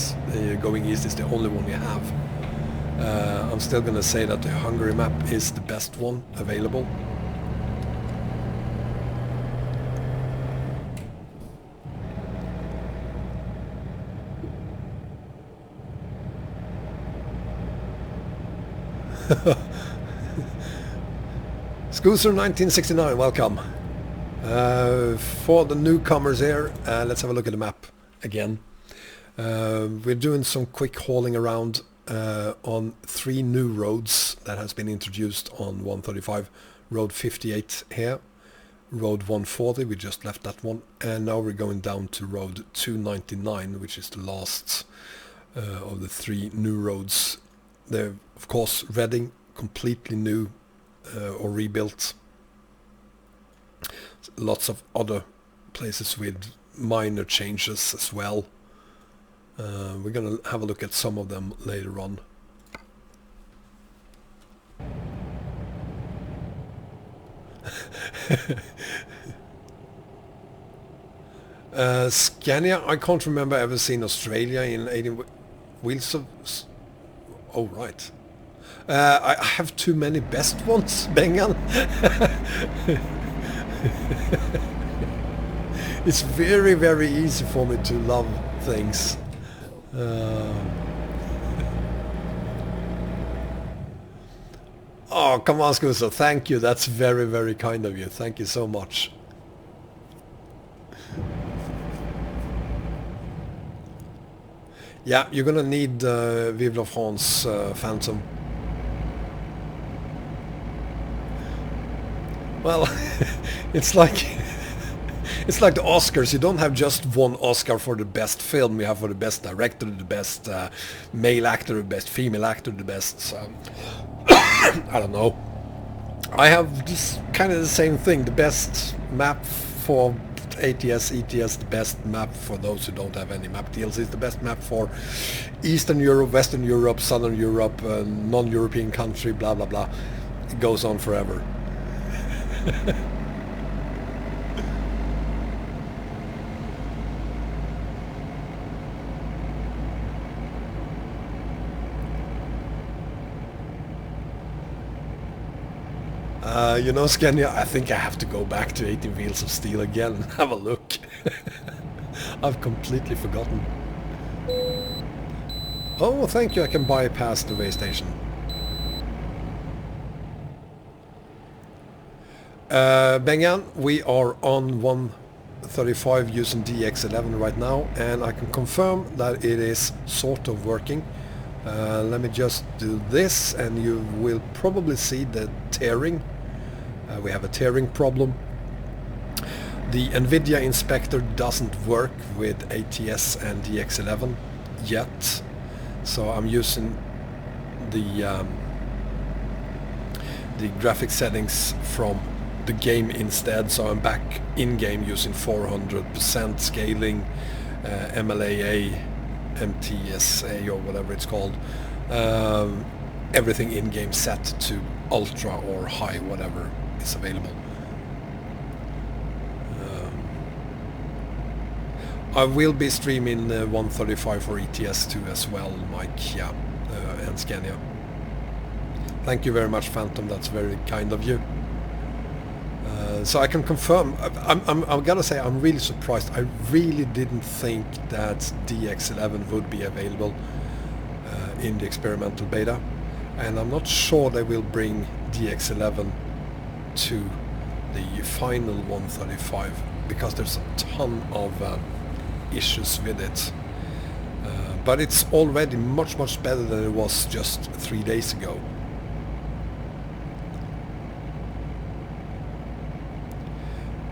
Going East is the only one you have, I'm still gonna say that the Hungary map is the best one available. Scooser 1969, welcome. For the newcomers here, let's have a look at the map again. We're doing some quick hauling around on 3 new roads that has been introduced on 135. Road 58 here, Road 140, we just left that one, and now we're going down to Road 299, which is the last of the 3 new roads. They're, of course, Reading, completely new or rebuilt. Lots of other places with minor changes as well. We're gonna have a look at some of them later on. Scania, I can't remember ever seeing Australia in 18 Wheels of... Oh, right. I have too many best ones, Bengal. It's very, very easy for me to love things. Oh, come on, Skuso. Thank you. That's very, very kind of you. Thank you so much. Yeah, you're gonna need Vive la France Phantom. Well, it's like the Oscars. You don't have just one Oscar for the best film. You have for the best director, the best male actor, the best female actor, the best... I don't know. I have just kind of the same thing. The best map for ATS, ETS, the best map for those who don't have any map DLCs, the best map for Eastern Europe, Western Europe, Southern Europe, non-European country, blah blah blah. It goes on forever. You know, Scania, I think I have to go back to 18 Wheels of Steel again and have a look. I've completely forgotten. Oh, thank you, I can bypass the way station. Bengan, we are on 1.35 using DX11 right now, and I can confirm that it is sort of working. Let me just do this, and you will probably see the tearing. We have a tearing problem. The NVIDIA inspector doesn't work with ATS and DX11 yet, so I'm using the graphic settings from the game instead. So I'm back in-game using 400% scaling, MLAA, MTSA or whatever it's called. Everything in-game set to ultra or high, whatever is available. I will be streaming 1.35 for ETS2 as well, Mike, yeah, and Scania. Thank you very much, Phantom, that's very kind of you. So I can confirm, I'm gonna say I'm really surprised. I really didn't think that DX11 would be available in the experimental beta, and I'm not sure they will bring DX11 to the final 1.35 because there's a ton of issues with it. But it's already much better than it was just 3 days ago.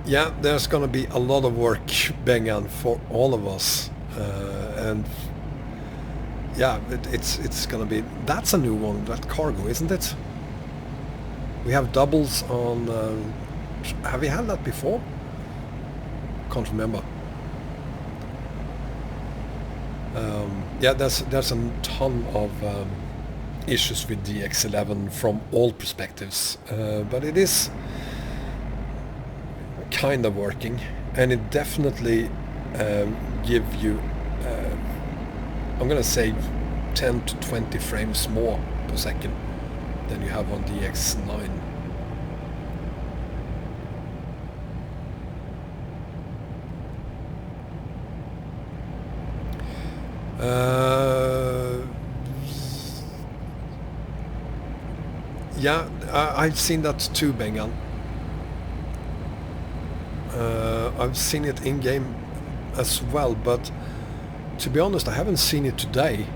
Yeah, there's gonna be a lot of work, Bengan, for all of us, and yeah, it's gonna be. That's a new one, that cargo, isn't it? We have doubles on. Have we had that before? Can't remember. Yeah, there's a ton of issues with DX11 from all perspectives, but it is kind of working, and it definitely give you I'm gonna say 10 to 20 frames more per second than you have on DX9. Yeah, I've seen that too, Bengan. I've seen it in-game as well, but to be honest, I haven't seen it today.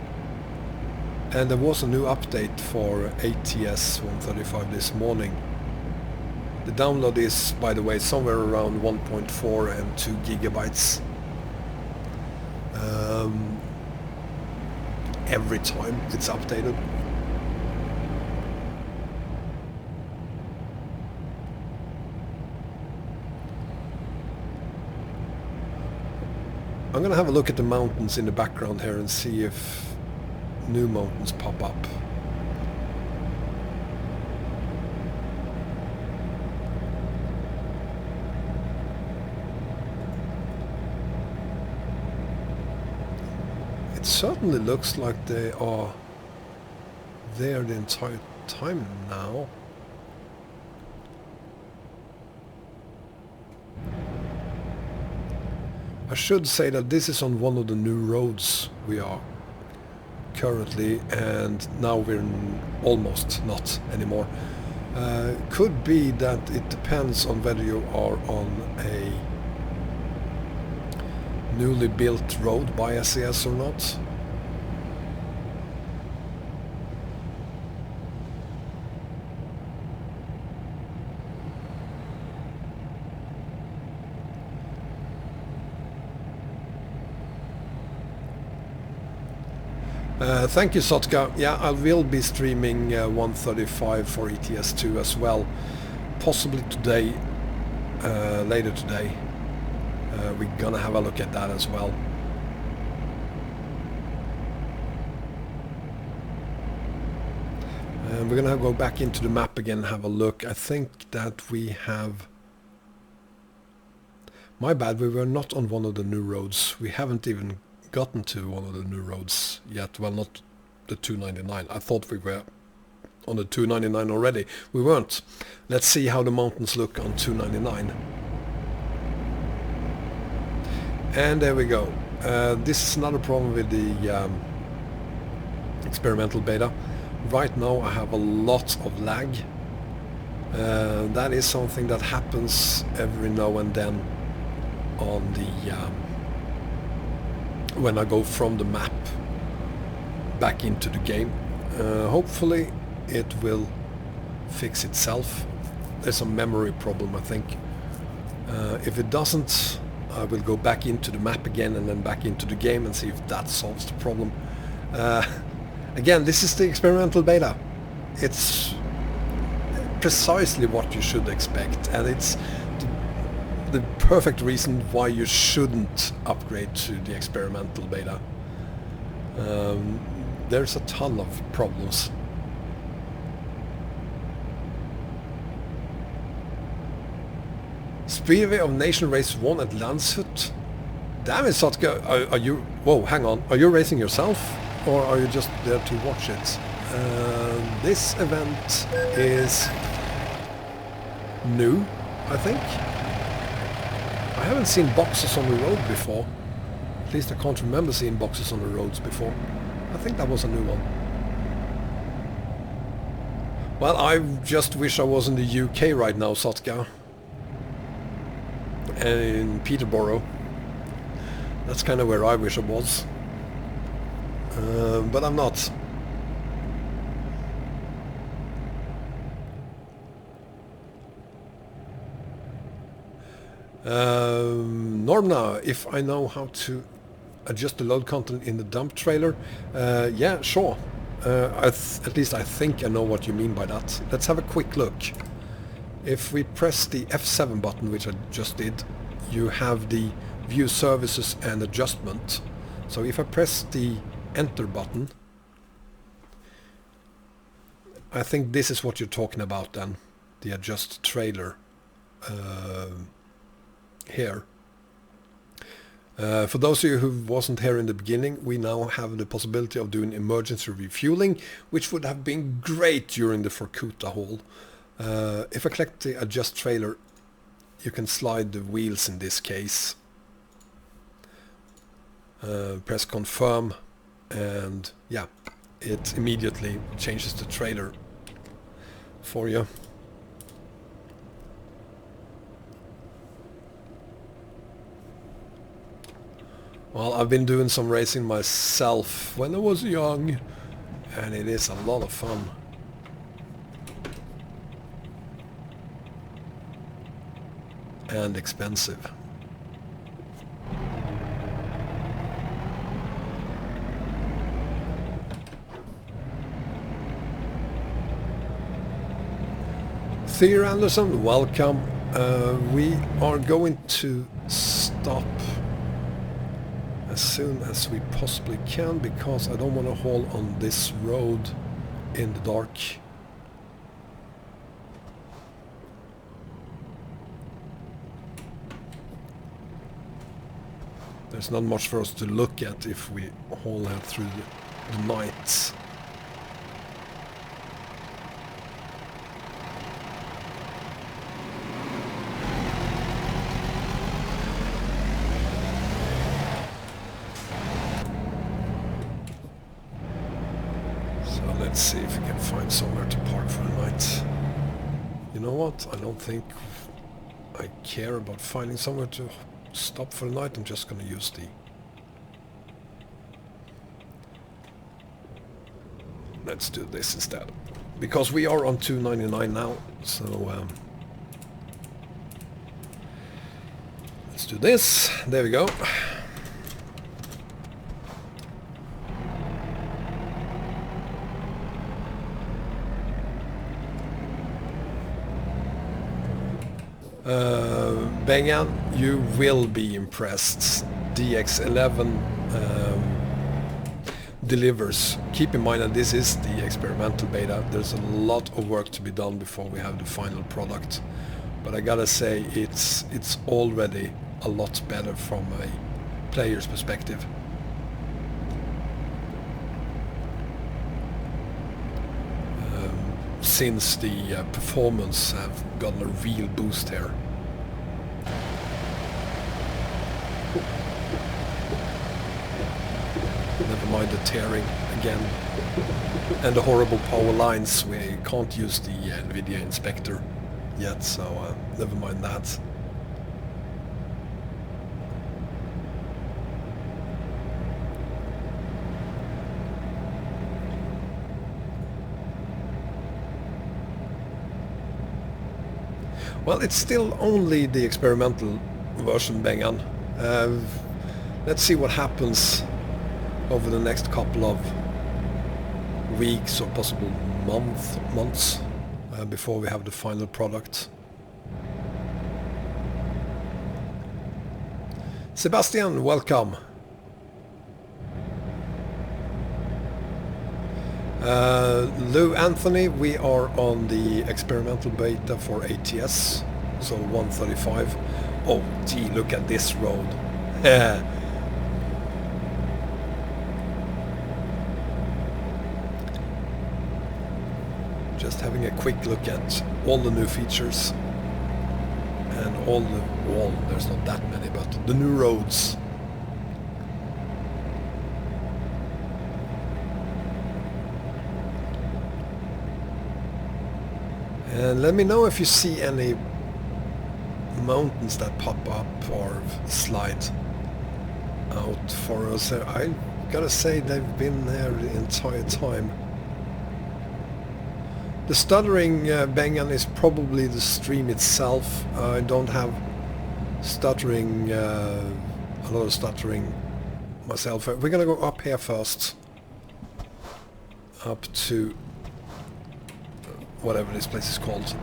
And there was a new update for ATS 1.35 this morning. The download is, by the way, somewhere around 1.4 and 2 gigabytes. Every time it's updated. I'm gonna have a look at the mountains in the background here and see if new mountains pop up. It certainly looks like they are there the entire time now. I should say that this is on one of the new roads we are currently, and now we're almost not anymore. Could be that it depends on whether you are on a newly built road by SES or not. Thank you, Sotka. Yeah, I will be streaming 1.35 for ETS2 as well, possibly today, later today. We're gonna have a look at that as well. And we're gonna go back into the map again and have a look. I think that we have... My bad, we were not on one of the new roads. We haven't even gotten to one of the new roads yet. Well, not the 299. I thought we were on the 299 already. We weren't. Let's see how the mountains look on 299. And there we go. This is another problem with the experimental beta. Right now I have a lot of lag. That is something that happens every now and then on the when I go from the map back into the game. Hopefully it will fix itself. There's a memory problem, I think. If it doesn't, I will go back into the map again and then back into the game and see if that solves the problem. Again, this is the experimental beta. It's precisely what you should expect, and it's the perfect reason why you shouldn't upgrade to the experimental beta. There's a ton of problems. Speedway of Nation Race 1 at Landshut. Damn it, Sotka, are you... Whoa, hang on. Are you racing yourself? Or are you just there to watch it? This event is new, I think. I haven't seen boxes on the road before. At least I can't remember seeing boxes on the roads before. I think that was a new one. Well, I just wish I was in the UK right now, Sotka. In Peterborough. That's kind of where I wish I was. But I'm not. Normna, if I know how to adjust the load content in the dump trailer, yeah, sure. At least I think I know what you mean by that. Let's have a quick look. If we press the F7 button, which I just did, you have the view services and adjustment. So if I press the enter button, I think this is what you're talking about then, the adjust trailer here. For those of you who wasn't here in the beginning, we now have the possibility of doing emergency refueling, which would have been great during the Vorkuta haul. If I click the adjust trailer, you can slide the wheels in this case. Press confirm, and yeah, it immediately changes the trailer for you. Well, I've been doing some racing myself when I was young, and it is a lot of fun. And expensive. Theo Anderson, welcome. We are going to stop as soon as we possibly can, because I don't want to haul on this road in the dark. There's not much for us to look at if we haul out through the night. So let's see if we can find somewhere to park for the night. You know what? I don't think I care about finding somewhere to stop for the night. I'm just going to use the... Let's do this instead. Because we are on 299 now, so let's do this. There we go. Bengan, you will be impressed. DX11 delivers. Keep in mind that this is the experimental beta. There's a lot of work to be done before we have the final product. But I gotta say, it's already a lot better from a player's perspective. Since the performance have gotten a real boost here. Never mind the tearing again. And the horrible power lines, we can't use the NVIDIA inspector yet, so never mind that. Well, it's still only the experimental version, Bengan. Let's see what happens over the next couple of weeks or possible months before we have the final product. Sebastian, welcome. Lou Anthony, we are on the experimental beta for ATS, so 1.35. Oh gee, look at this road. Just having a quick look at all the new features and there's not that many, but the new roads. And let me know if you see any mountains that pop up or slide out for us. I gotta say they've been there the entire time. The stuttering, Bengan, is probably the stream itself. I don't have stuttering, a lot of stuttering myself. We're gonna go up here first. Up to whatever this place is called.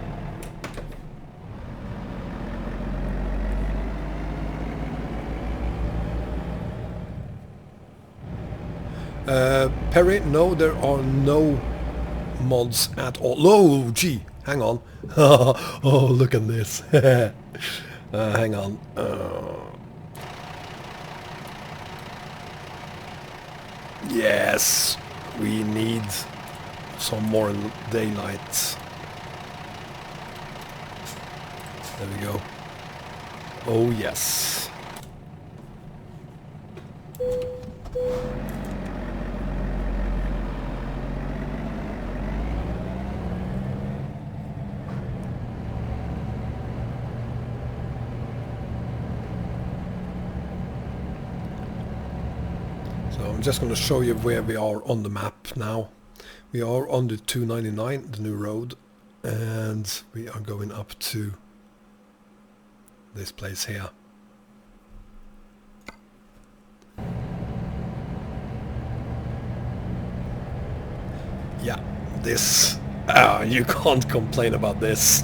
Perry, no, there are no mods at all. Oh, gee, hang on. Oh, look at this. Hang on. Yes, we need some more daylight. There we go. Oh yes. So I'm just going to show you where we are on the map now. We are on the 299, the new road, and we are going up to this place here. Yeah, this. You can't complain about this.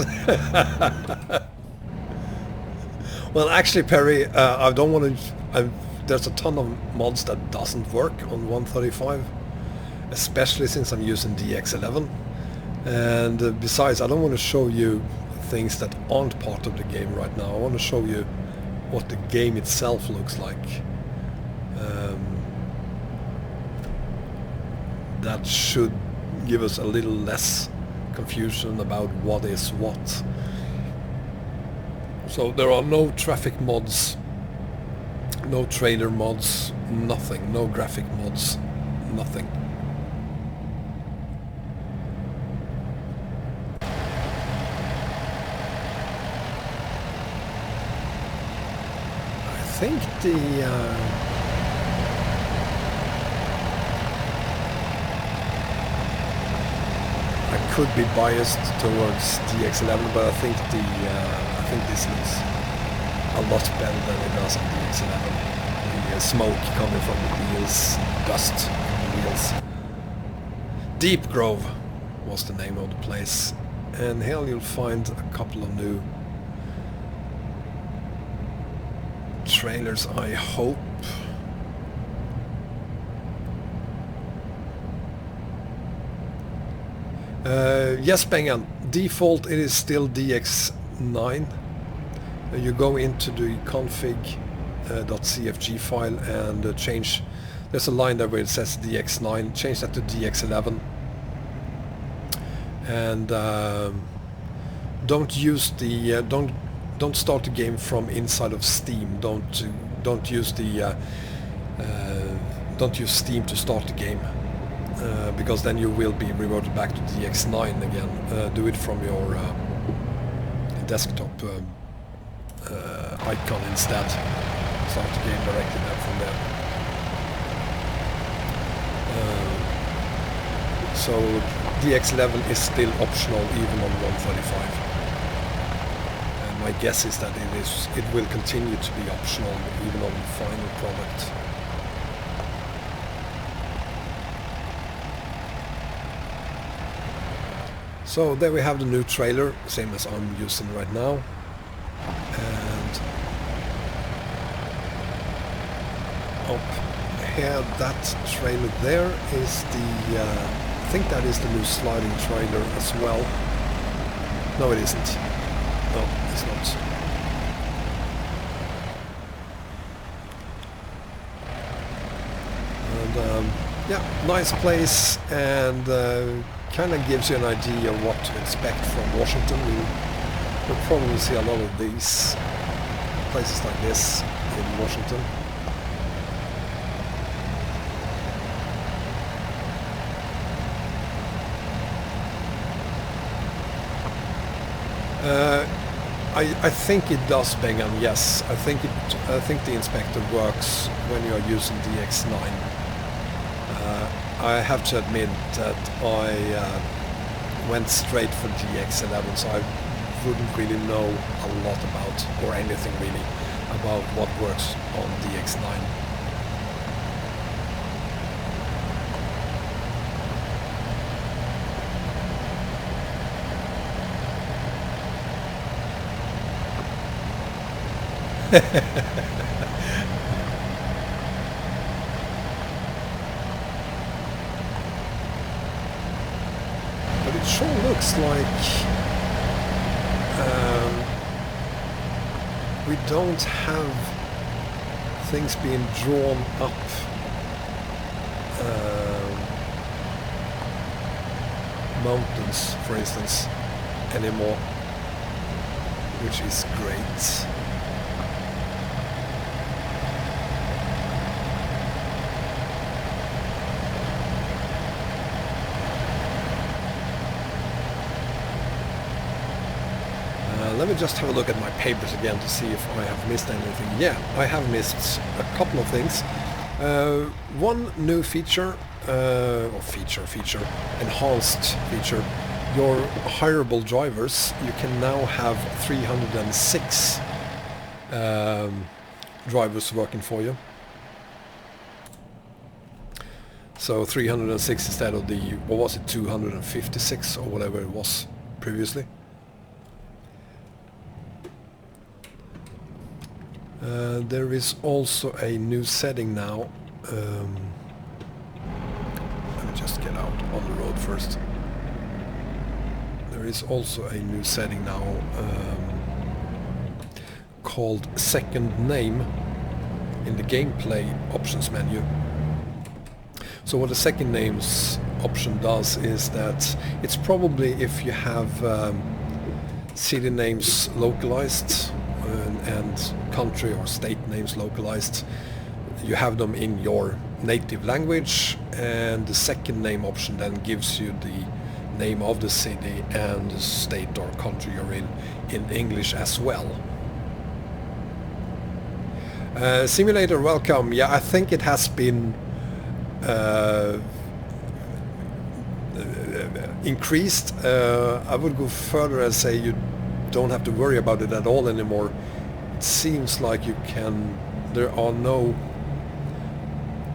Well, actually, Perry, I don't want to. There's a ton of mods that doesn't work on 1.35. Especially since I'm using DX11, and besides, I don't want to show you things that aren't part of the game right now. I want to show you what the game itself looks like. That should give us a little less confusion about what is what. So there are no traffic mods, no trailer mods, nothing, no graphic mods, nothing. I think I could be biased towards DX11, but I think this looks a lot better than it does on DX11. The smoke coming from the wheels, dust from the wheels. Deep Grove was the name of the place, and here you'll find a couple of new trailers, I hope. Yes, Bengan, default it is still DX9. You go into the config.cfg file and change. There's a line there where it says DX9. Change that to DX11. And don't use the don't start the game from inside of Steam. Don't use the don't use Steam to start the game. because then you will be reverted back to DX9 again. Do it from your desktop icon instead. Start the game directly there from there. So DX11 is still optional even on 1.35. And my guess is that it will continue to be optional even on the final product. So there we have the new trailer, same as I'm using right now. And up here, that trailer there is the, I think that is the new sliding trailer as well. No, it isn't. No, it's not. And yeah, nice place, and kind of gives you an idea of what to expect from Washington. You'll probably see a lot of these places like this in Washington. I think it does, Bengham. Yes, I think the inspector works when you are using DX9. I have to admit that I went straight for DX11, so I wouldn't really know a lot about, or anything really, about what works on DX9. But it sure looks like we don't have things being drawn up mountains, for instance, anymore, which is great. Let me just have a look at my papers again to see if I have missed anything. Yeah, I have missed a couple of things. One new feature, enhanced feature. Your hireable drivers, you can now have 306 drivers working for you. So 306 instead of the, what was it, 256 or whatever it was previously. There is also a new setting now. Let me just get out on the road first. There is also a new setting now called second name in the gameplay options menu. So what the second names option does is that it's probably if you have city names localized and country or state names localized, you have them in your native language, and the second name option then gives you the name of the city and the state or country you're in English as well. Simulator, welcome. Yeah, I think it has been increased. I would go further and say you don't have to worry about it at all anymore. It seems like you can, there are no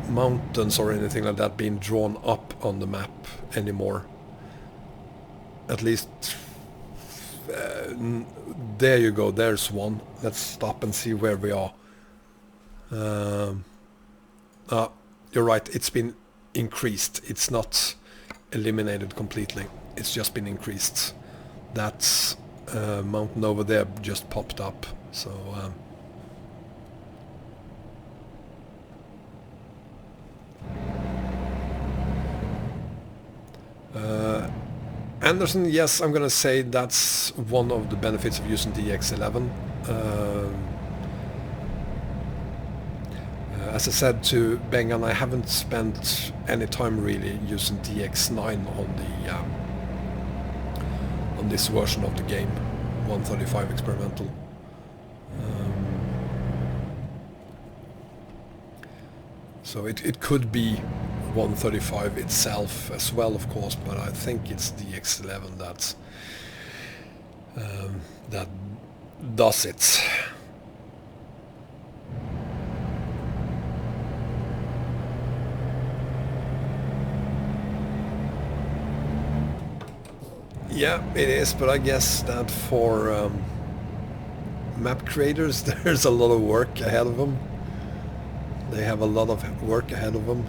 mountains or anything like that being drawn up on the map anymore. At least there you go, there's one. Let's stop and see where we are. You're right, it's been increased. It's not eliminated completely, it's just been increased. That mountain over there just popped up, so Anderson, yes, I'm gonna say that's one of the benefits of using DX11. As I said to Bengan, I haven't spent any time really using DX9 on this version of the game, 1.35 experimental. So it could be 1.35 itself as well, of course, but I think it's DX11 that does it. Yeah, it is, but I guess that for map creators there's a lot of work ahead of them. They have a lot of work ahead of them.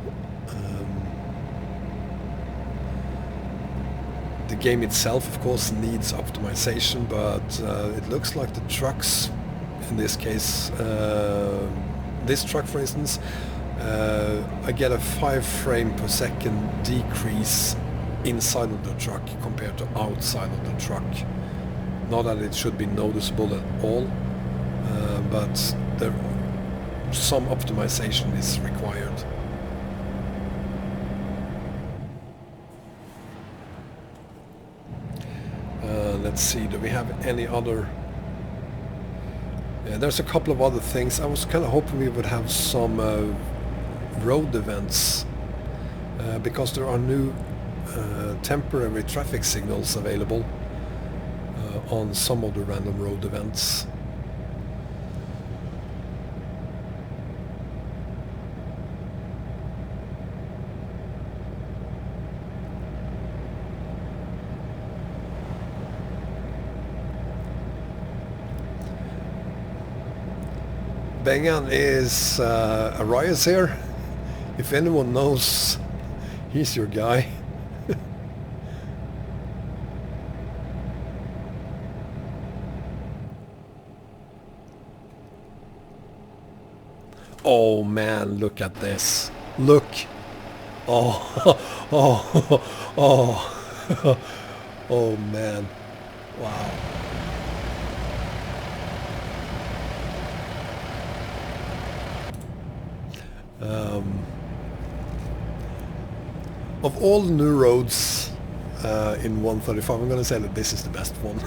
The game itself, of course, needs optimization, but it looks like the trucks, in this case, this truck for instance, I get a 5 frame per second decrease inside of the truck compared to outside of the truck. Not that it should be noticeable at all, but some optimization is required. Let's see, do we have any other... Yeah, there's a couple of other things. I was kind of hoping we would have some road events, because there are new temporary traffic signals available on some of the random road events. Bengan is a Razer. If anyone knows, he's your guy. Oh man, look at this. Look. Oh, oh, oh, oh man. Wow. Of all the new roads in 1.35, I'm going to say that this is the best one.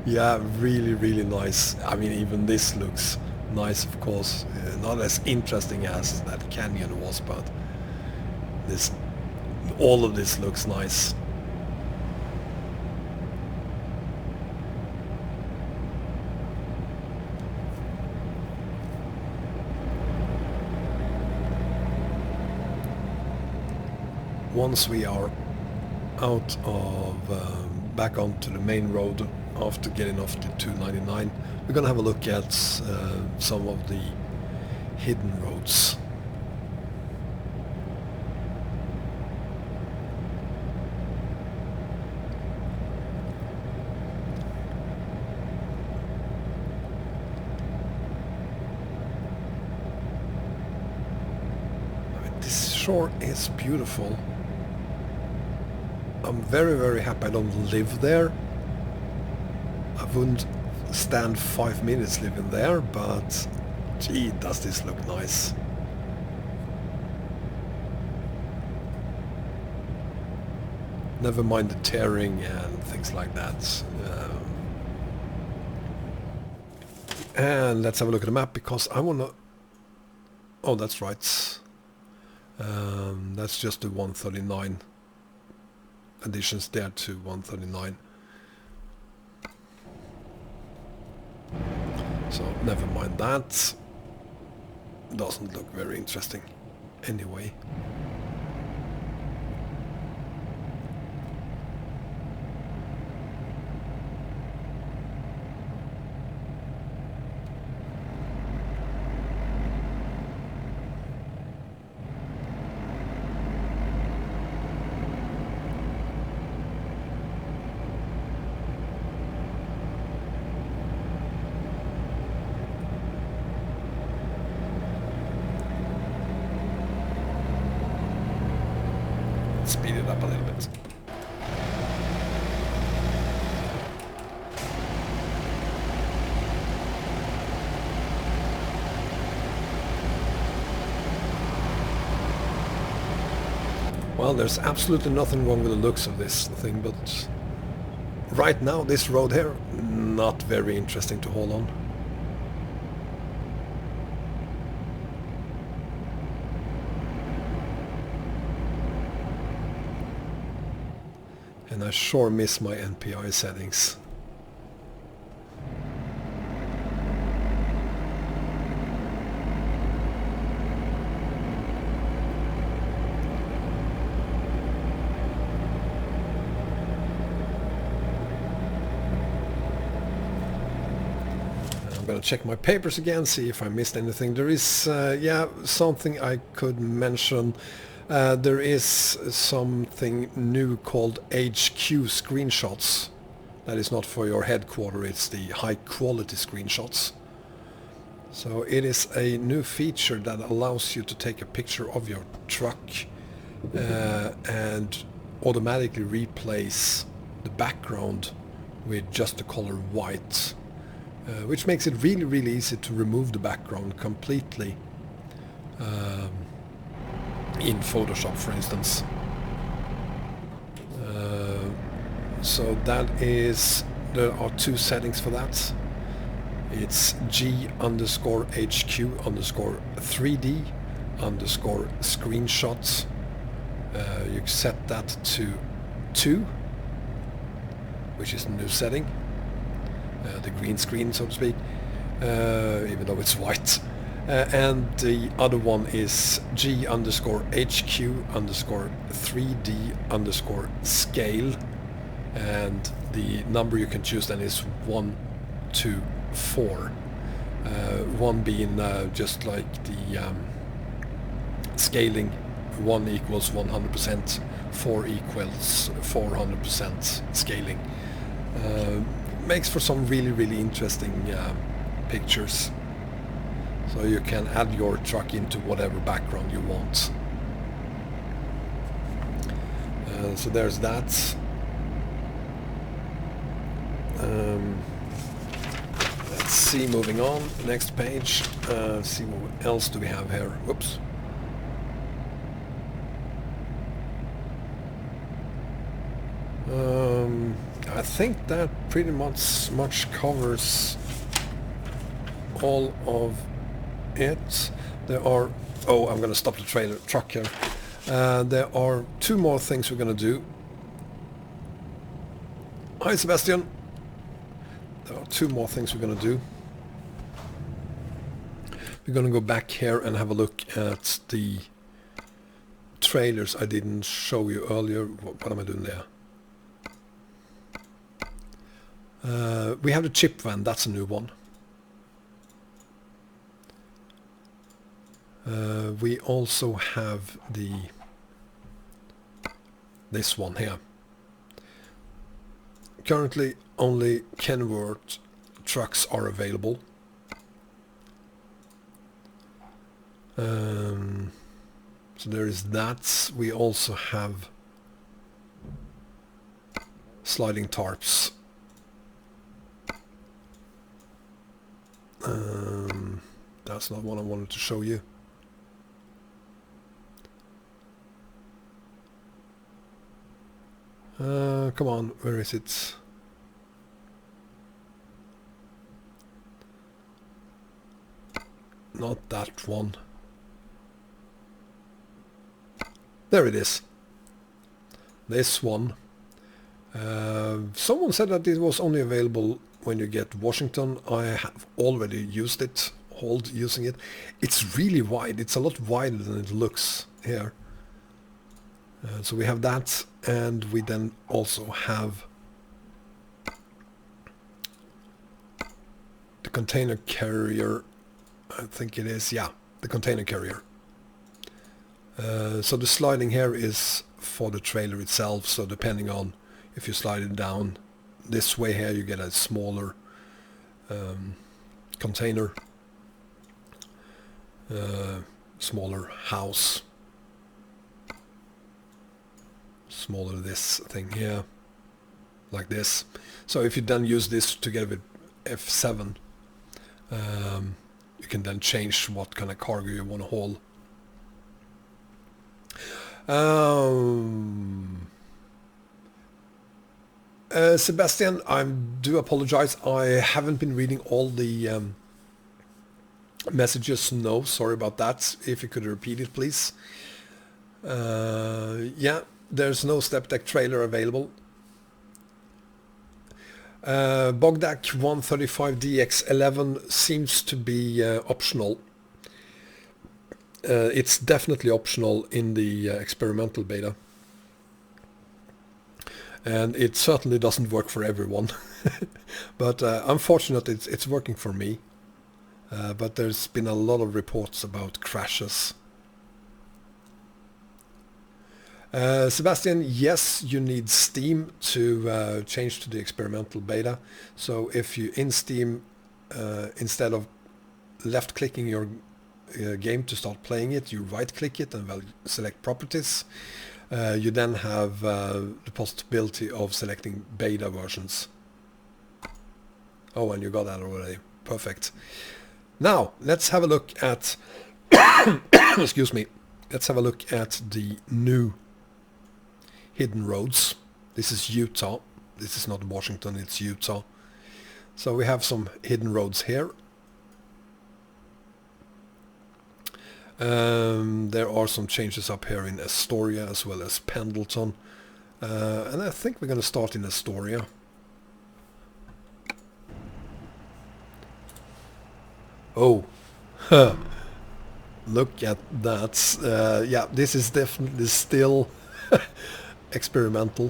Yeah, really, really nice. I mean, even this looks nice, of course. Not as interesting as that canyon was, but all of this looks nice. Once we are out of back onto the main road after getting off the 299, we're gonna have a look at some of the hidden roads. I mean, this shore is beautiful. I'm very, very happy I don't live there. I wouldn't stand 5 minutes living there, but gee, does this look nice. Never mind the tearing and things like that. And let's have a look at the map, because I want to... Oh, that's right. That's just the 139. Additions there to 139. So never mind that. Doesn't look very interesting anyway. Speed it up a little bit. Well, there's absolutely nothing wrong with the looks of this thing, but right now this road here, not very interesting to haul on. And I sure miss my NPI settings. I'm gonna check my papers again, see if I missed anything. There is, yeah, something I could mention. There is something new called HQ screenshots. That is not for your headquarters, it's the high quality screenshots. So it is a new feature that allows you to take a picture of your truck and automatically replace the background with just the color white. Which makes it really easy to remove the background completely in Photoshop, for instance. So that is, there are two settings for that. It's G_HQ_3D_screenshots. You set that to 2, which is the new setting. The green screen, so to speak, even though it's white. And the other one is G_HQ_3D_scale, and the number you can choose then is 1 to 4. 1 being just like the scaling, 1 equals 100%, 4 equals 400% scaling. Makes for some really interesting pictures. So you can add your truck into whatever background you want. So there's that. Let's see, moving on, next page. See what else do we have here. Whoops. I think that pretty much covers all of it. There are... Oh, I'm going to stop the truck here. There are 2 more things we're going to do. Hi, Sebastian. There are 2 more things we're going to do. We're going to go back here and have a look at the trailers I didn't show you earlier. What am I doing there? We have the chip van, that's a new one. We also have this one here. Currently only Kenworth trucks are available. So there is that. We also have sliding tarps. That's not what I wanted to show you. Come on, where is it? Not that one. There it is. This one. Someone said that it was only available when you get Washington. I have already used it, using it. It's really wide. It's a lot wider than it looks here. So we have that, and we then also have the container carrier. I think it is, yeah, the container carrier. So the sliding here is for the trailer itself, so depending on if you slide it down this way here, you get a smaller container, smaller house, smaller this thing here, like this. So if you then use this together with F7, you can then change what kind of cargo you want to haul. Sebastian, I do apologize. I haven't been reading all the messages. No, sorry about that. If you could repeat it, please. Yeah, there's no step deck trailer available. Bogdak 1.35 DX11 seems to be optional. It's definitely optional in the experimental beta. And it certainly doesn't work for everyone. But unfortunately it's working for me. But there's been a lot of reports about crashes. Sebastian, yes, you need Steam to change to the experimental beta. So if you in Steam, instead of left-clicking your game to start playing it, you right-click it and select Properties. You then have the possibility of selecting beta versions. Oh, and you got that already. Perfect. Now, let's have a look at... excuse me. Let's have a look at the new hidden roads. This is Utah. This is not Washington, it's Utah. So we have some hidden roads here. There are some changes up here in Astoria as well as Pendleton. And I think we're going to start in Astoria. Oh, look at that. Yeah, this is definitely still experimental.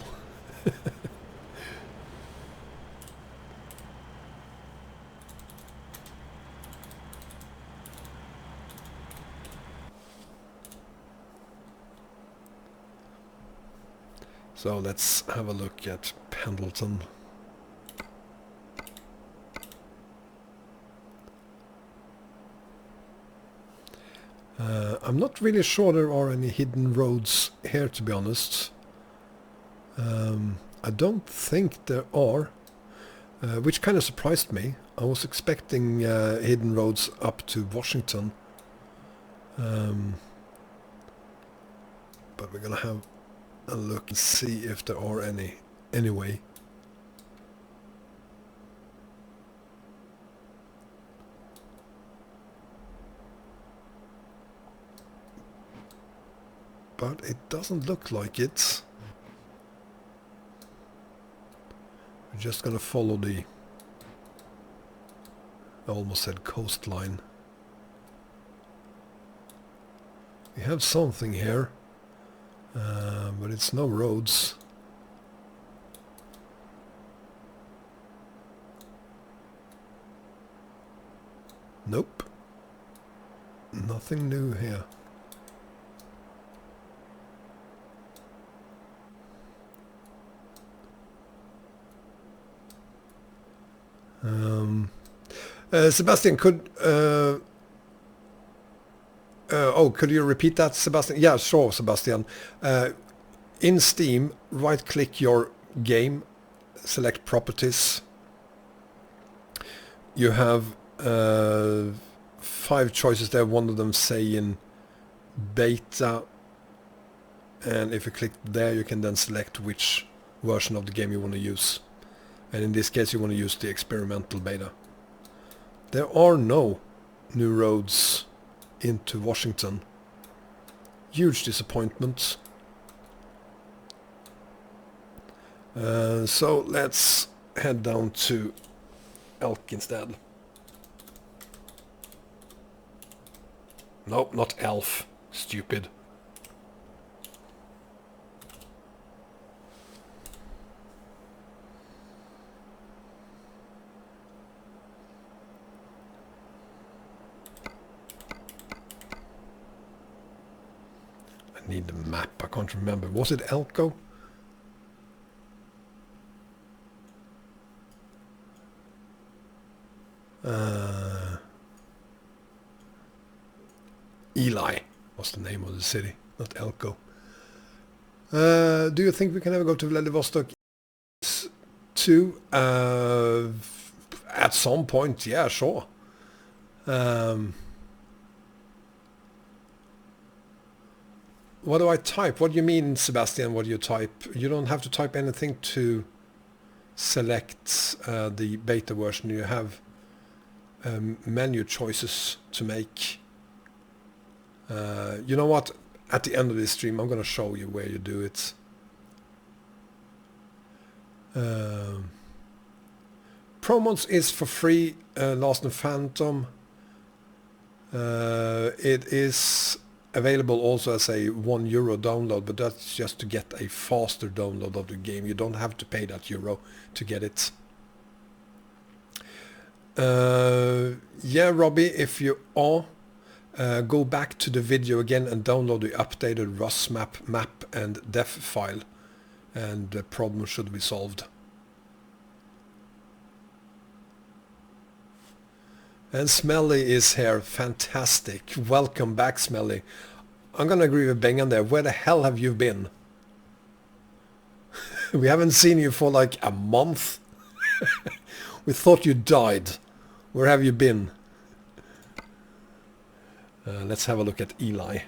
So let's have a look at Pendleton. I'm not really sure there are any hidden roads here, to be honest. I don't think there are, which kind of surprised me. I was expecting hidden roads up to Washington. But we're gonna have a look and see if there are any anyway. But it doesn't look like it. We're just gonna follow the... I almost said coastline. We have something here, but it's no roads. Nope. Nothing new here. Sebastian, could could you repeat that, Sebastian? Yeah, sure, Sebastian. In Steam, right-click your game, select Properties. You have 5 choices there. One of them say in beta, and if you click there, you can then select which version of the game you want to use. And in this case, you want to use the experimental beta. There are no new roads into Washington. Huge disappointment. So let's head down to Elk instead. Nope, not Elf. Stupid. I need the map. I can't remember. Was it Elko? Eli was the name of the city, not Elko. Do you think we can ever go to Vladivostok 2? At some point, yeah, sure. What do I type? What do you mean, Sebastian? What do you type? You don't have to type anything to select the beta version. You have menu choices to make. You know what? At the end of this stream, I'm going to show you where you do it. Promos is for free. Lost and Phantom. It is available also as a €1 download, but that's just to get a faster download of the game. You don't have to pay that euro to get it. Yeah, Robbie, if you are, go back to the video again and download the updated Rust map and def file, and the problem should be solved. And Smelly is here. Fantastic. Welcome back, Smelly. I'm gonna agree with Bengan there. Where the hell have you been? We haven't seen you for like a month. We thought you died. Where have you been? Let's have a look at Eli.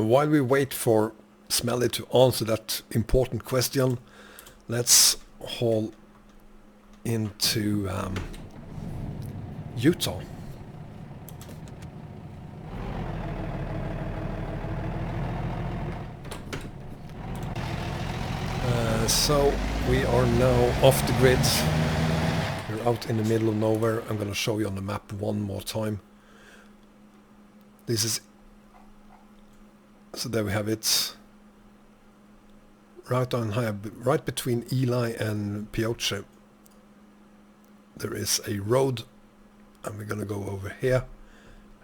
While we wait for Smelly to answer that important question, let's haul into Utah. So we are now off the grid. We're out in the middle of nowhere. I'm going to show you on the map one more time. This is... So there we have it. Right on high, right between Eli and Pioche. There is a road, and we're gonna go over here.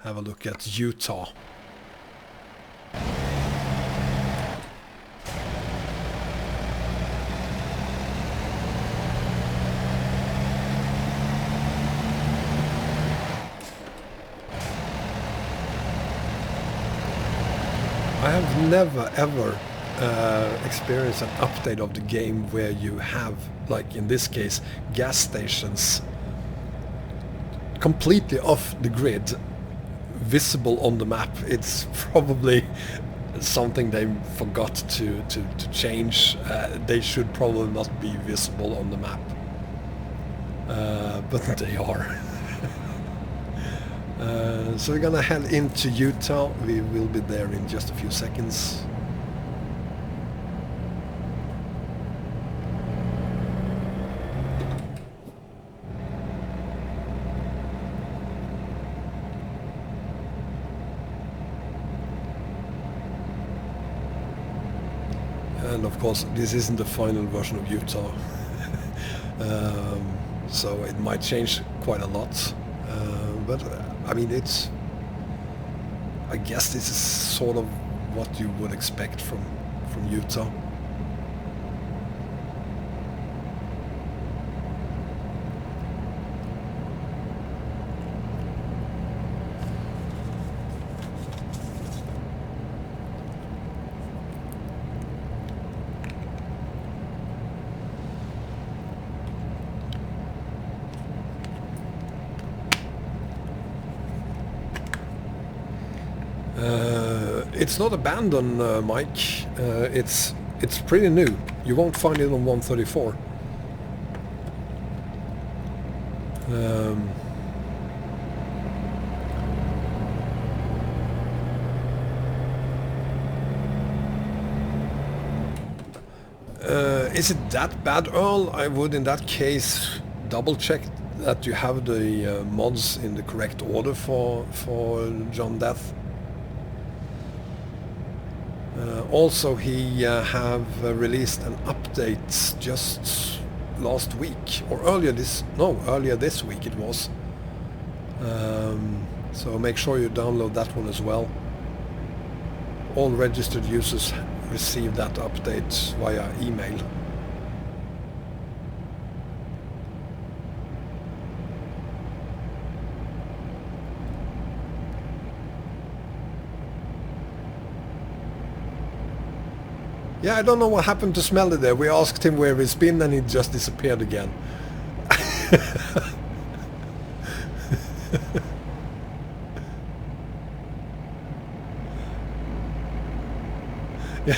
Have a look at Utah. I have never ever experienced an update of the game where you have, like in this case, gas stations completely off the grid, visible on the map. It's probably something they forgot to change. They should probably not be visible on the map, but they are. So we're gonna head into Utah. We will be there in just a few seconds. And of course this isn't the final version of Utah. So it might change quite a lot. But I mean, it's... I guess this is sort of what you would expect from Utah. It's not abandoned, Mike. It's pretty new. You won't find it on 1.34. Is it that bad, Earl? I would in that case double check that you have the mods in the correct order for John Death. Also, he have released an update just last week, or earlier this week it was. So make sure you download that one as well. all registered users receive that update via email. Yeah, I don't know what happened to Smelly there. We asked him where he's been and he just disappeared again. Yeah.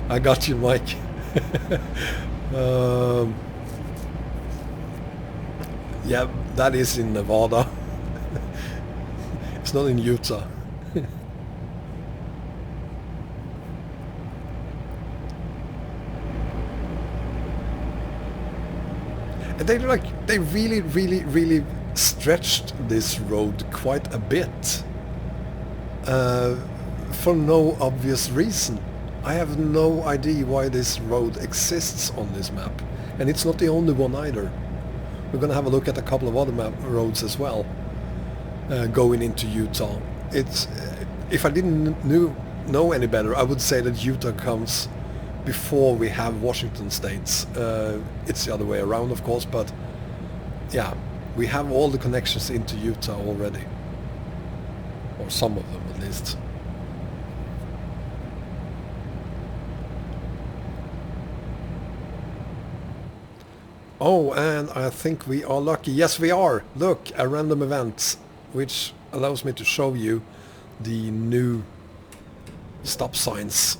I got you, Mike. Yeah, that is in Nevada. It's not in Utah. And they really stretched this road quite a bit. For no obvious reason. I have no idea why this road exists on this map. And it's not the only one either. We're gonna have a look at a couple of other roads as well. Going into Utah. It's if I didn't know any better, I would say that Utah comes before we have Washington states. It's the other way around, of course, but yeah, we have all the connections into Utah already. Or some of them at least. Oh, and I think we are lucky. Yes, we are. Look, a random event, which allows me to show you the new stop signs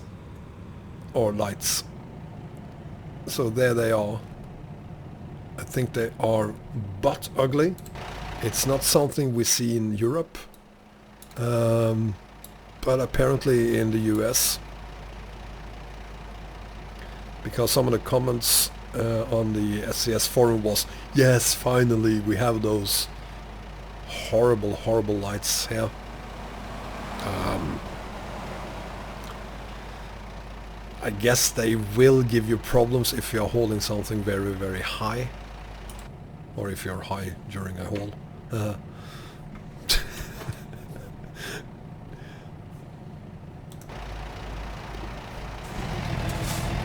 or lights. So there they are. I think they are butt ugly. It's not something we see in Europe, but apparently in the US, because some of the comments on the SCS forum was, yes, finally we have those horrible lights here. I guess they will give you problems if you're holding something very high, or if you're high during a haul.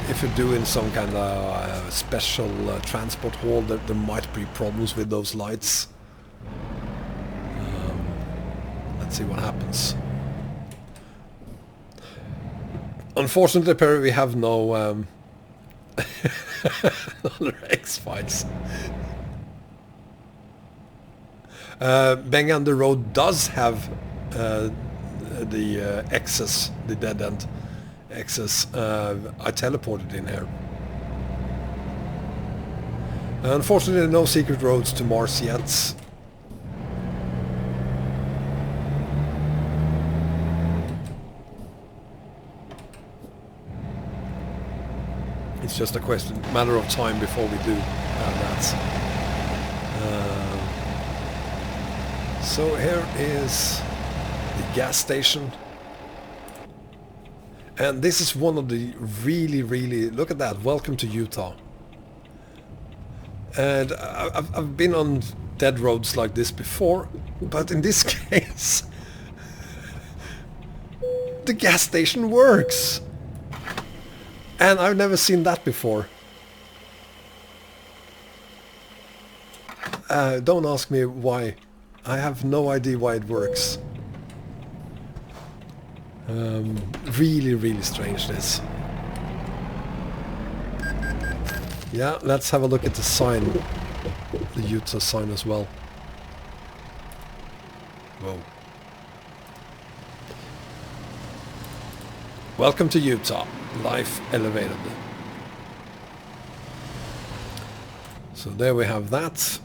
If you're doing some kind of special transport haul, there might be problems with those lights. Let's see what happens. Unfortunately, Perry, we have no other X-Files. Bengan, the road does have the excess, the dead end excess. I teleported in here. Unfortunately, no secret roads to Mars yet. It's just a matter of time before we do that. So here is the gas station. And this is one of the really, look at that, welcome to Utah. And I've been on dead roads like this before, but in this case, the gas station works. And I've never seen that before. Don't ask me why. I have no idea why it works. Really strange, this. Yeah, let's have a look at the sign. The Utah sign as well. Whoa. Welcome to Utah. Life elevated. So there we have that.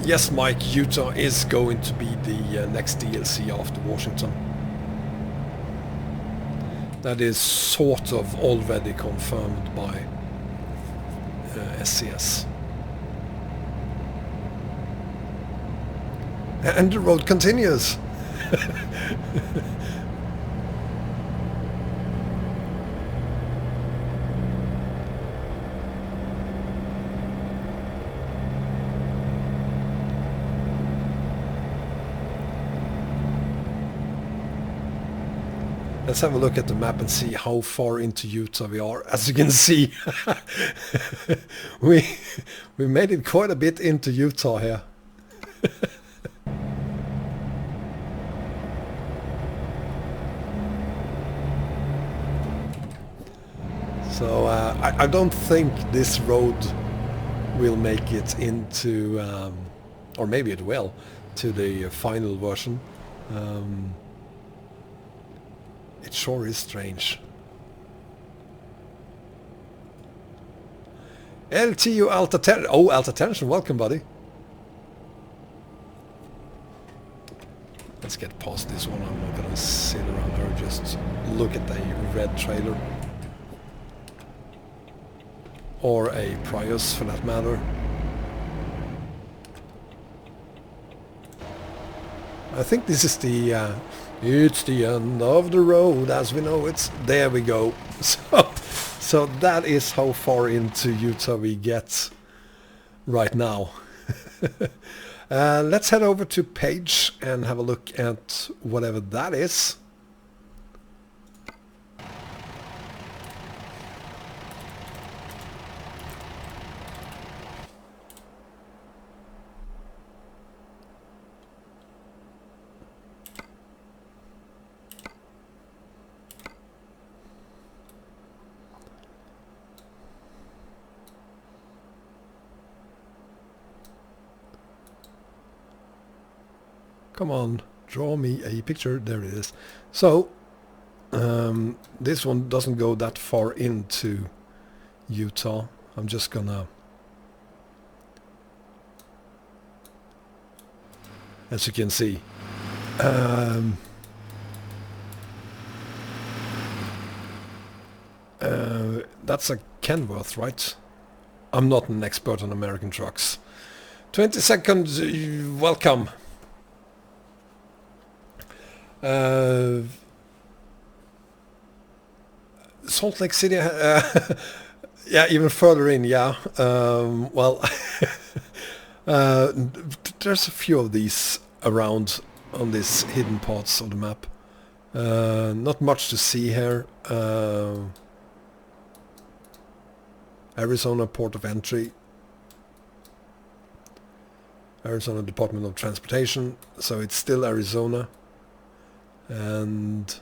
Yes, Mike, Utah is going to be the next DLC after Washington. That is sort of already confirmed by SCS. And the road continues. Let's have a look at the map and see how far into Utah we are. As you can see, we made it quite a bit into Utah here. So I don't think this road will make it into, or maybe it will, to the final version. It sure is strange. LTU Alta Tension. Oh, Alta Tension, welcome, buddy. Let's get past this one. I'm not gonna sit around here, just look at the red trailer. Or a Prius, for that matter. I think this is the... it's the end of the road as we know it. There we go. So that is how far into Utah we get right now. Let's head over to Page and have a look at whatever that is. Come on, draw me a picture. There it is. So, this one doesn't go that far into Utah. I'm just gonna... As you can see. That's a Kenworth, right? I'm not an expert on American trucks. 20 seconds, welcome. Salt Lake City, yeah, even further in, yeah. Well, there's a few of these around on these hidden parts of the map. Not much to see here. Arizona Port of Entry. Arizona Department of Transportation, so it's still Arizona. And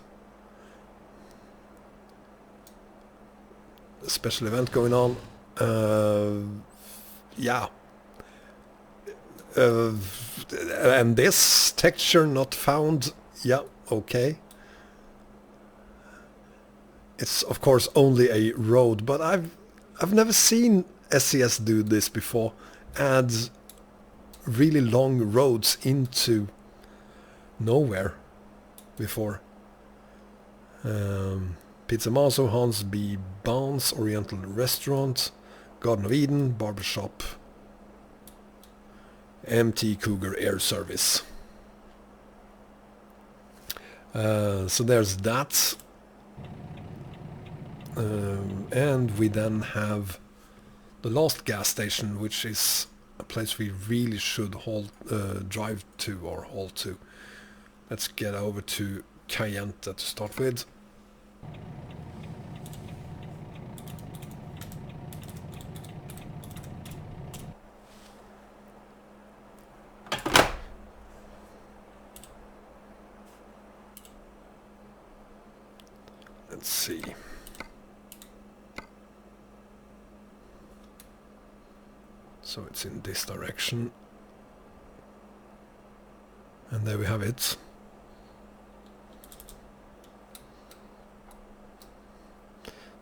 a special event going on. Yeah. And this texture not found. Yeah, okay. It's of course only a road, but I've never seen SCS do this before. Add really long roads into nowhere before. Pizza Maso, Hans B. Barnes, Oriental Restaurant, Garden of Eden, Barbershop, MT Cougar Air Service. So there's that. And we then have the last gas station, which is a place we really should drive to or halt to. Let's get over to Kayenta to start with. Let's see. So it's in this direction. And there we have it.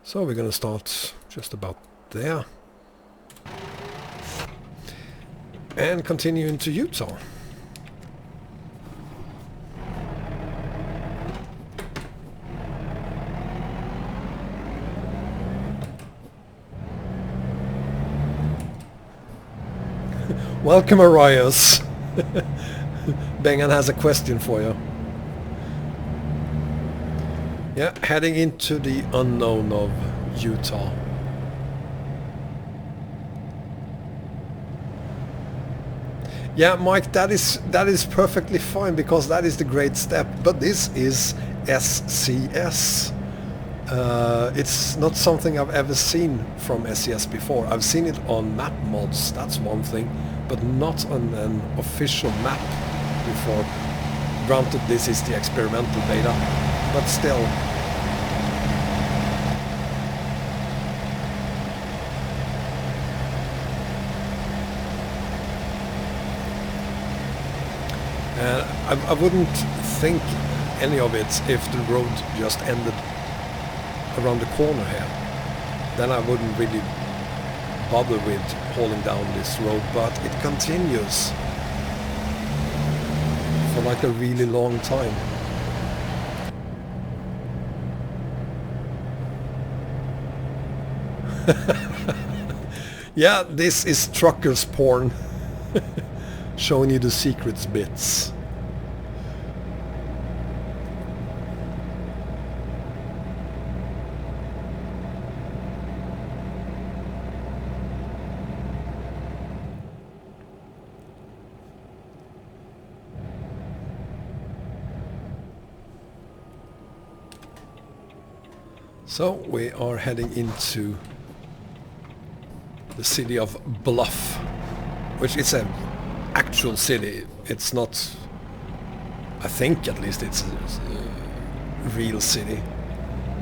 So we're gonna start just about there. And continue into Utah. Welcome, Arias. Bengan has a question for you. Yeah, heading into the unknown of Utah. Yeah, Mike, that is perfectly fine, because that is the great step. But this is SCS. It's not something I've ever seen from SCS before. I've seen it on map mods, that's one thing, but not on an official map before. Granted, this is the experimental beta, but still. I wouldn't think any of it if the road just ended around the corner here. Then I wouldn't really bother with hauling down this road, but it continues for like a really long time. Yeah, this is truckers porn. Showing you the secrets bits. So we are heading into the city of Bluff, which is an actual city. It's not, I think at least it's a real city.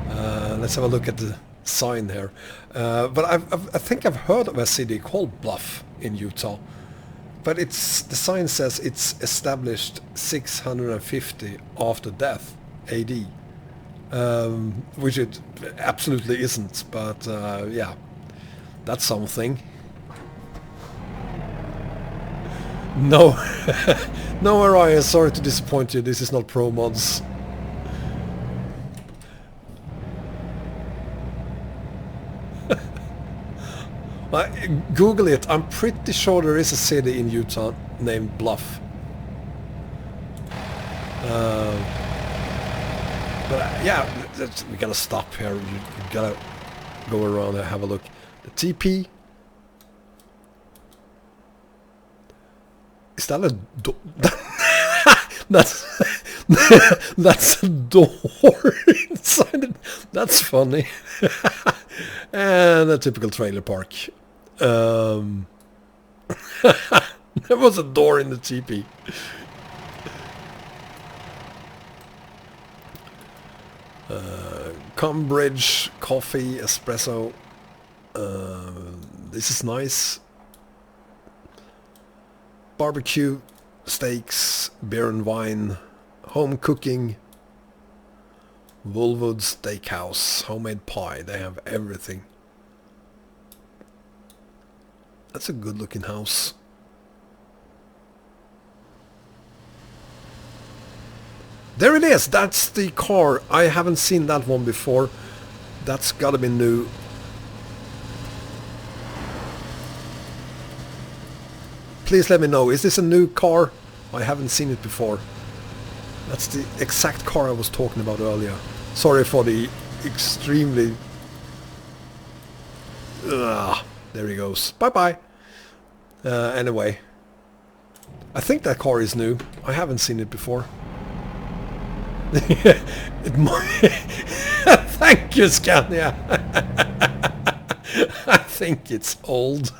Let's have a look at the sign here. But I think I've heard of a city called Bluff in Utah, but the sign says it's established 650 after death AD. Which it absolutely isn't, but yeah, that's something. No, no, Araya, sorry to disappoint you, this is not Pro Mods. Google it, I'm pretty sure there is a city in Utah named Bluff. But yeah, we gotta stop here. You gotta go around and have a look. The TP. Is that a door? That's a door inside it. That's funny. And a typical trailer park. There was a door in the TP. Cumbridge, coffee, espresso. This is nice. Barbecue, steaks, beer and wine, home cooking. Woolwood Steakhouse, homemade pie. They have everything. That's a good looking house. There it is, that's the car. I haven't seen that one before. That's gotta be new. Please let me know, is this a new car? I haven't seen it before. That's the exact car I was talking about earlier. Sorry for the extremely... there he goes. Bye-bye. Anyway. I think that car is new. I haven't seen it before. It might... Thank you, Scania. I think it's old.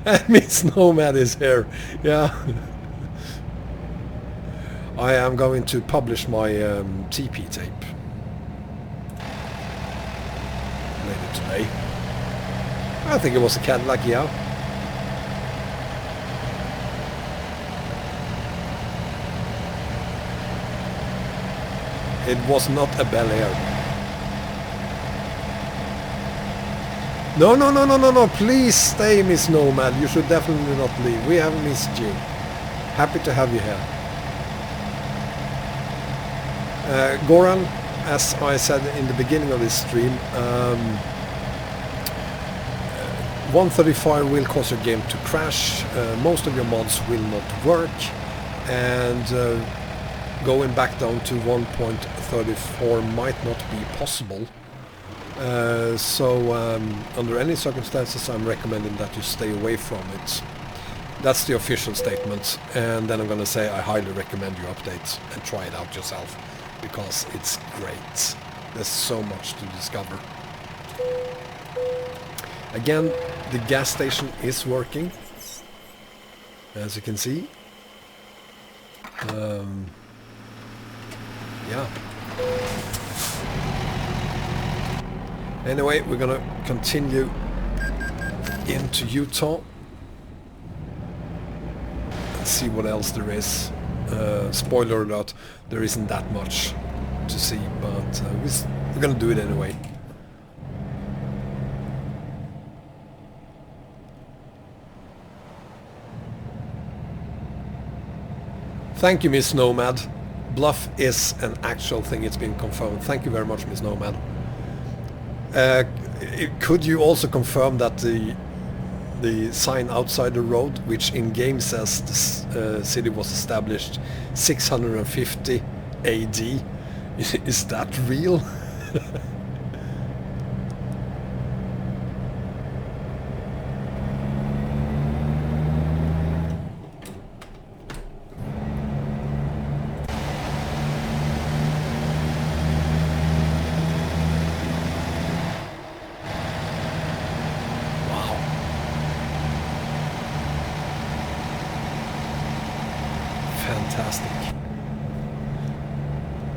That means Nomad is here. Yeah. I am going to publish my TP tape later today. I think it was a Cadillac, yeah. It was not a Bel Air. No, please stay, Miss Nomad. You should definitely not leave. We have missed you. Happy to have you here. Goran, as I said in the beginning of this stream, 1.35 will cause your game to crash, most of your mods will not work, and going back down to 1.34 might not be possible. So under any circumstances I'm recommending that you stay away from it. That's the official statement, and then I'm gonna say I highly recommend you update and try it out yourself, because it's great. There's so much to discover. Again, the gas station is working, as you can see. Yeah. Anyway, we're gonna continue into Utah and see what else there is. Spoiler alert, there isn't that much to see, but we're gonna do it anyway. Thank you, Miss Nomad. Bluff is an actual thing, it's been confirmed. Thank you very much, Miss Nomad. Could you also confirm that the sign outside the road, which in game says this city was established 650 AD, is that real? Fantastic.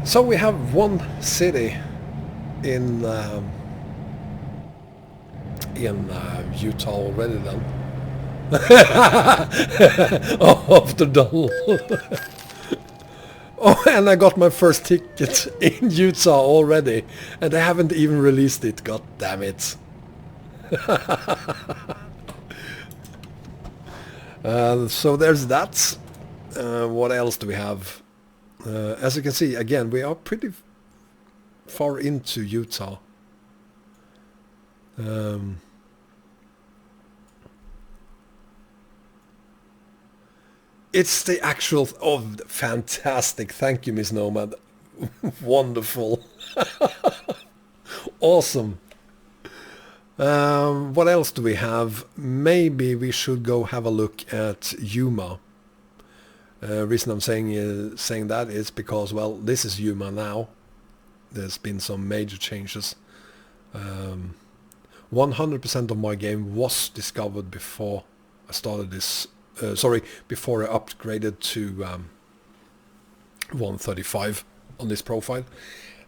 So we have one city in Utah already then. After done. Oh, and I got my first ticket in Utah already, and they haven't even released it. God damn it. So there's that. What else do we have? As you can see, again, we are pretty far into Utah. It's the actual... Oh, fantastic. Thank you, Miss Nomad. Wonderful. Awesome. What else do we have? Maybe we should go have a look at Yuma. Reason I'm saying that is because, well, this is Yuma now. There's been some major changes. 100% of my game was discovered before I started this. Before I upgraded to 1.35 on this profile.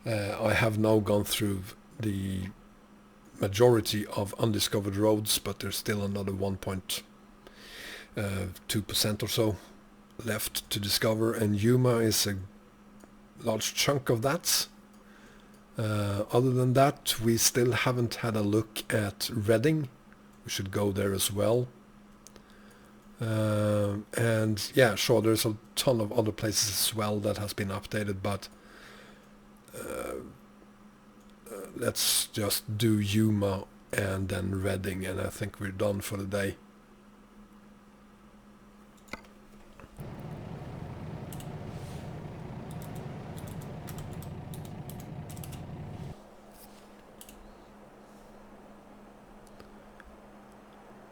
I have now gone through the majority of undiscovered roads, but there's still another 1.2% or so left to discover, and Yuma is a large chunk of that. Other than that, we still haven't had a look at Reading. We should go there as well. And yeah, sure, there's a ton of other places as well that has been updated, but let's just do Yuma and then Reading, and I think we're done for the day.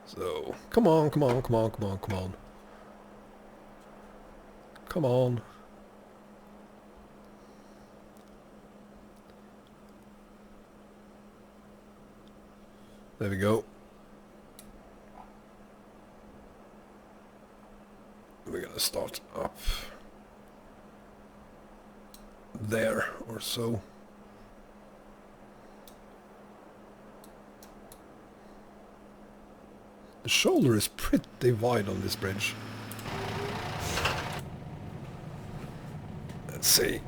So, come on, come on, come on, come on, come on. Come on. There we go. We're gonna start up there or so. The shoulder is pretty wide on this bridge. Let's see.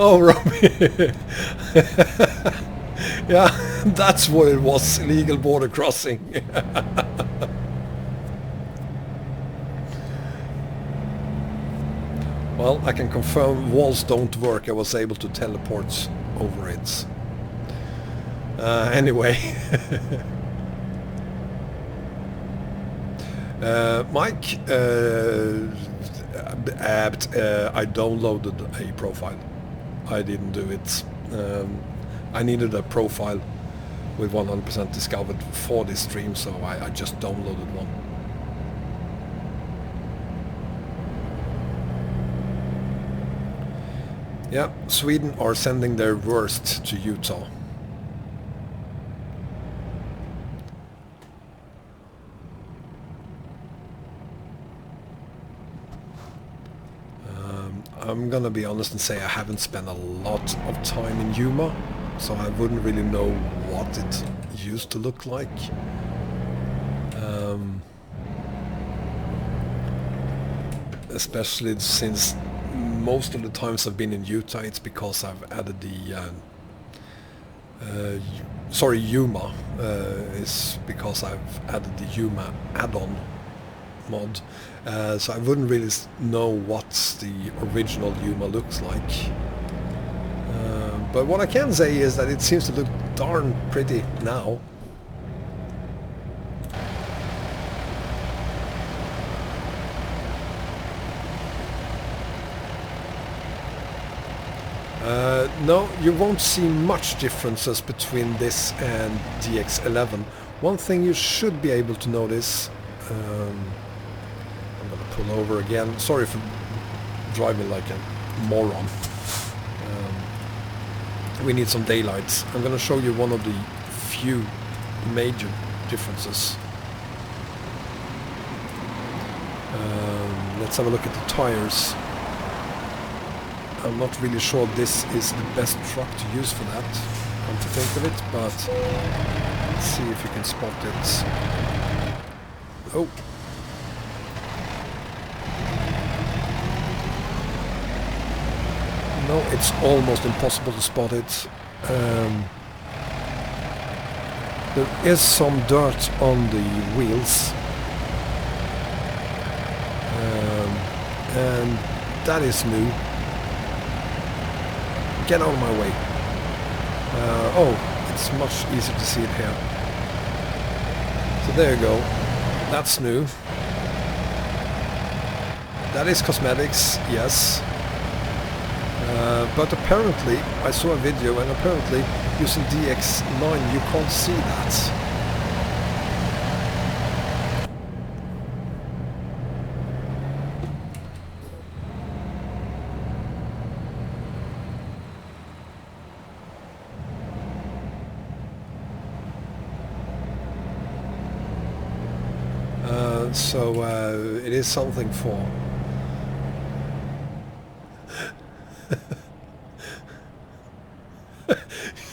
Oh, Robbie. Yeah, that's what it was, illegal border crossing. Well, I can confirm walls don't work. I was able to teleport over it. Anyway. Mike, I downloaded a profile. I didn't do it. I needed a profile with 100% discovered for this stream, so I just downloaded one. Yeah, Sweden are sending their worst to Utah. I'm gonna be honest and say I haven't spent a lot of time in Yuma, so I wouldn't really know what it used to look like. Especially since most of the times I've been in Utah, it's because I've added the Yuma is because I've added the Yuma add-on mod, so I wouldn't really know what the original Yuma looks like. But what I can say is that it seems to look darn pretty now. No, you won't see much differences between this and DX11. One thing you should be able to notice, I'm going to pull over again, sorry for driving like a moron. We need some daylights. I'm going to show you one of the few major differences. Let's have a look at the tires. I'm not really sure this is the best truck to use for that, come to think of it, but let's see if you can spot it. Oh. No, it's almost impossible to spot it. There is some dirt on the wheels. And that is new. Get out of my way. Oh, it's much easier to see it here. So there you go. That's new. That is cosmetics, yes. But apparently, I saw a video and apparently using DX9 you can't see that. So it is something for.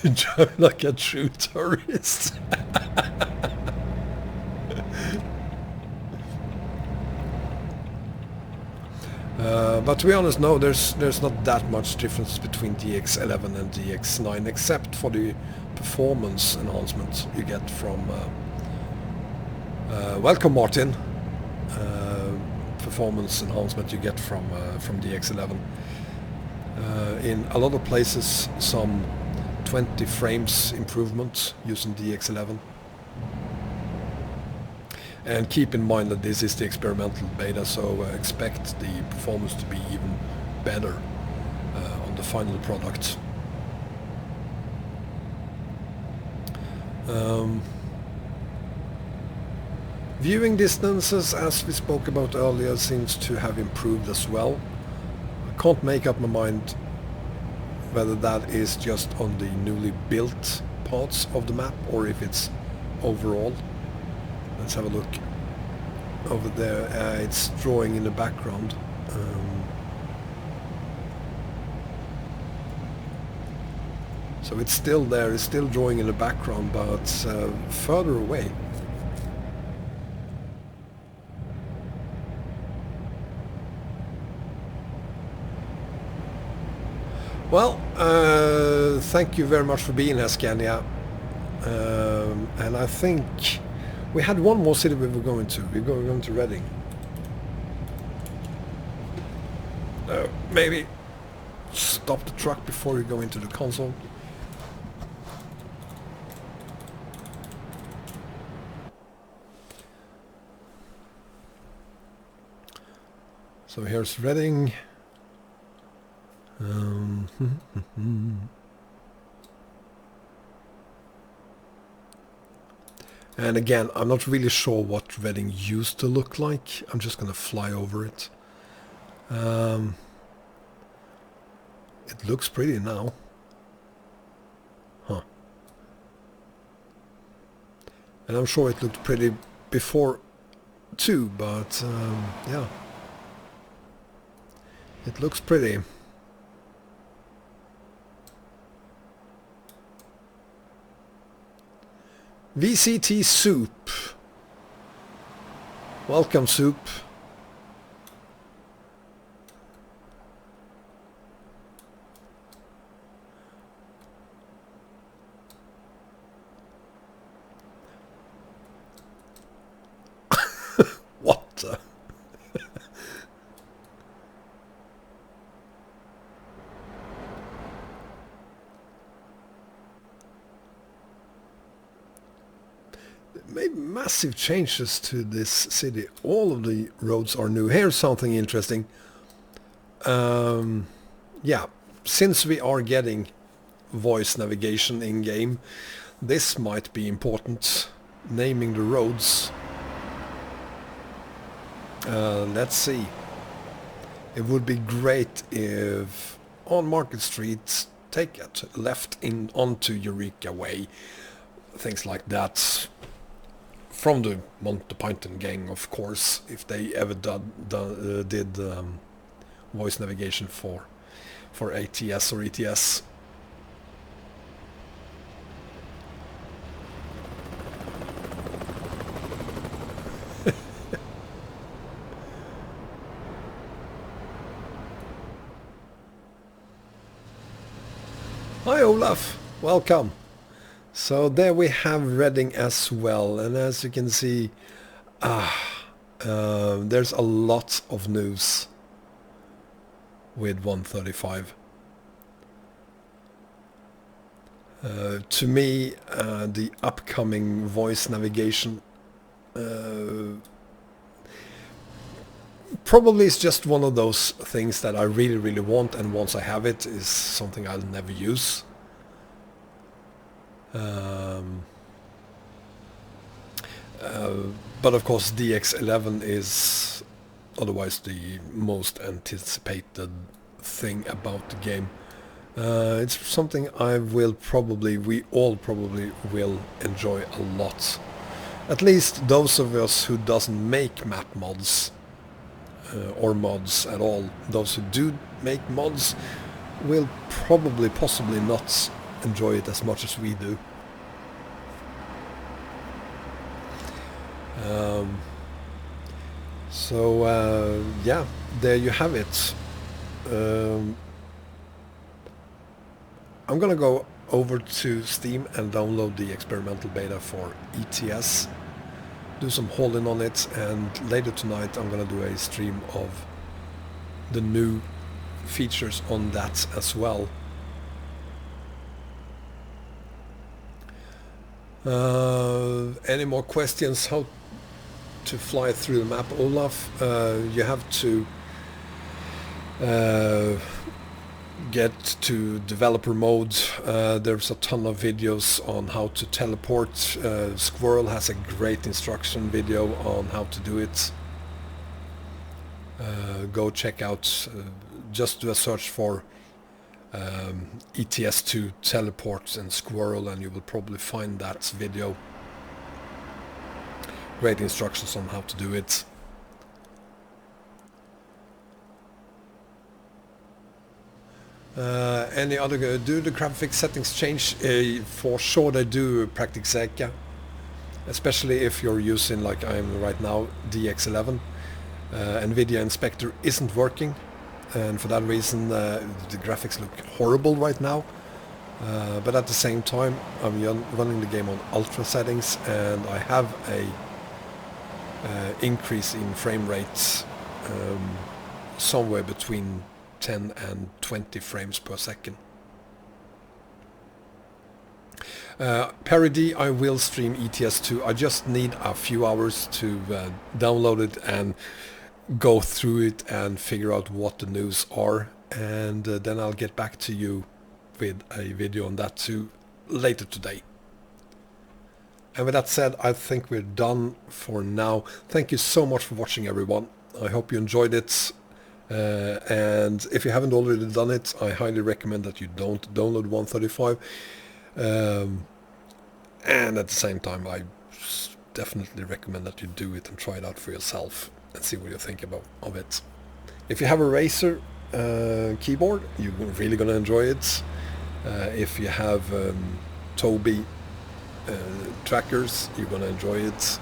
You drive like a true tourist. But to be honest, no, there's not that much difference between DX11 and DX9, except for the performance enhancement you get from. Welcome, Martin. Performance enhancement you get from DX11. In a lot of places, some 20 frames improvement using DX11. And keep in mind that this is the experimental beta, so expect the performance to be even better on the final product. Viewing distances, as we spoke about earlier, seems to have improved as well. I can't make up my mind whether that is just on the newly built parts of the map or if it's overall. Let's have a look over there. It's drawing in the background. So it's still there, it's still drawing in the background, but further away. Well, thank you very much for being here, Scania. And I think we had one more city we were going to. We're going to Reading. Maybe stop the truck before you go into the console. So here's Reading. And again, I'm not really sure what Reading used to look like. I'm just gonna fly over it. It looks pretty now. Huh. And I'm sure it looked pretty before too, but yeah. It looks pretty. VCT Soup. Welcome, Soup. What the? Made massive changes to this city. All of the roads are new. Here's something interesting. Yeah, since we are getting voice navigation in game, this might be important. Naming the roads. Let's see. It would be great if on Market Street, take it left in onto Eureka Way. Things like that. From the Monty Python gang, of course, if they ever did voice navigation for ATS or ETS. Hi Olaf, welcome. So there we have Reading as well, and as you can see, there's a lot of news with 1.35. To me, the upcoming voice navigation probably is just one of those things that I really, really want, and once I have it, is something I'll never use. But of course DX11 is otherwise the most anticipated thing about the game. It's something we all probably will enjoy a lot. At least those of us who doesn't make map mods or mods at all. Those who do make mods will possibly not enjoy it as much as we do. Yeah, there you have it. I'm gonna go over to Steam and download the experimental beta for ETS, do some hauling on it, and later tonight I'm gonna do a stream of the new features on that as well. Any more questions? How to fly through the map, Olaf? You have to get to developer mode. There's a ton of videos on how to teleport. Squirrel has a great instruction video on how to do it. Go check out, just do a search for ETS2 teleport and Squirrel and you will probably find that video. Great instructions on how to do it. Any other, do the graphics settings change? For sure they do, Praktikzeka. Especially if you're using, like I'm right now, DX11. NVIDIA Inspector isn't working, and for that reason the graphics look horrible right now. But at the same time I'm running the game on ultra settings and I have a increase in frame rates somewhere between 10 and 20 frames per second. Parody, I will stream ATS 2. I just need a few hours to download it and go through it and figure out what the news are, and then I'll get back to you with a video on that too later today. And with that said, I think we're done for now. Thank you so much for watching, everyone. I hope you enjoyed it. And if you haven't already done it, I highly recommend that you don't download 1.35. And at the same time, I definitely recommend that you do it and try it out for yourself and see what you think of it. If you have a Razer keyboard, you're really going to enjoy it. If you have Tobii trackers, you're going to enjoy it.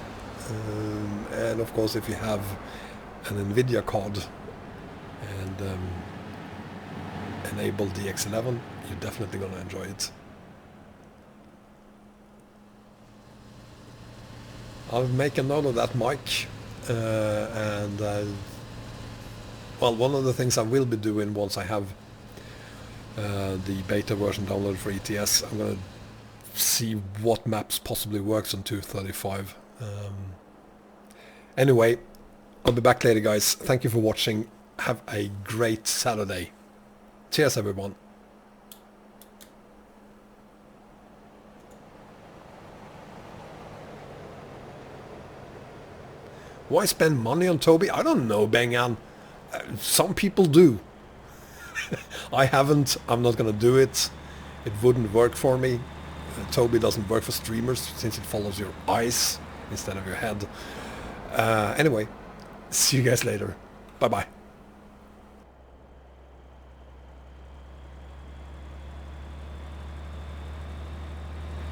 And of course, if you have an NVIDIA card and enable DX11, you're definitely going to enjoy it. I'll make a note of that mic, well, one of the things I will be doing once I have the beta version downloaded for ATS, I'm going to see what maps possibly works on 2.35. Anyway, I'll be back later, guys. Thank you for watching. Have a great Saturday. Cheers, everyone. Why spend money on Tobii? I don't know, Bengan. Some people do. I haven't. I'm not going to do it. It wouldn't work for me. Tobii doesn't work for streamers since it follows your eyes instead of your head. Anyway, see you guys later. Bye-bye.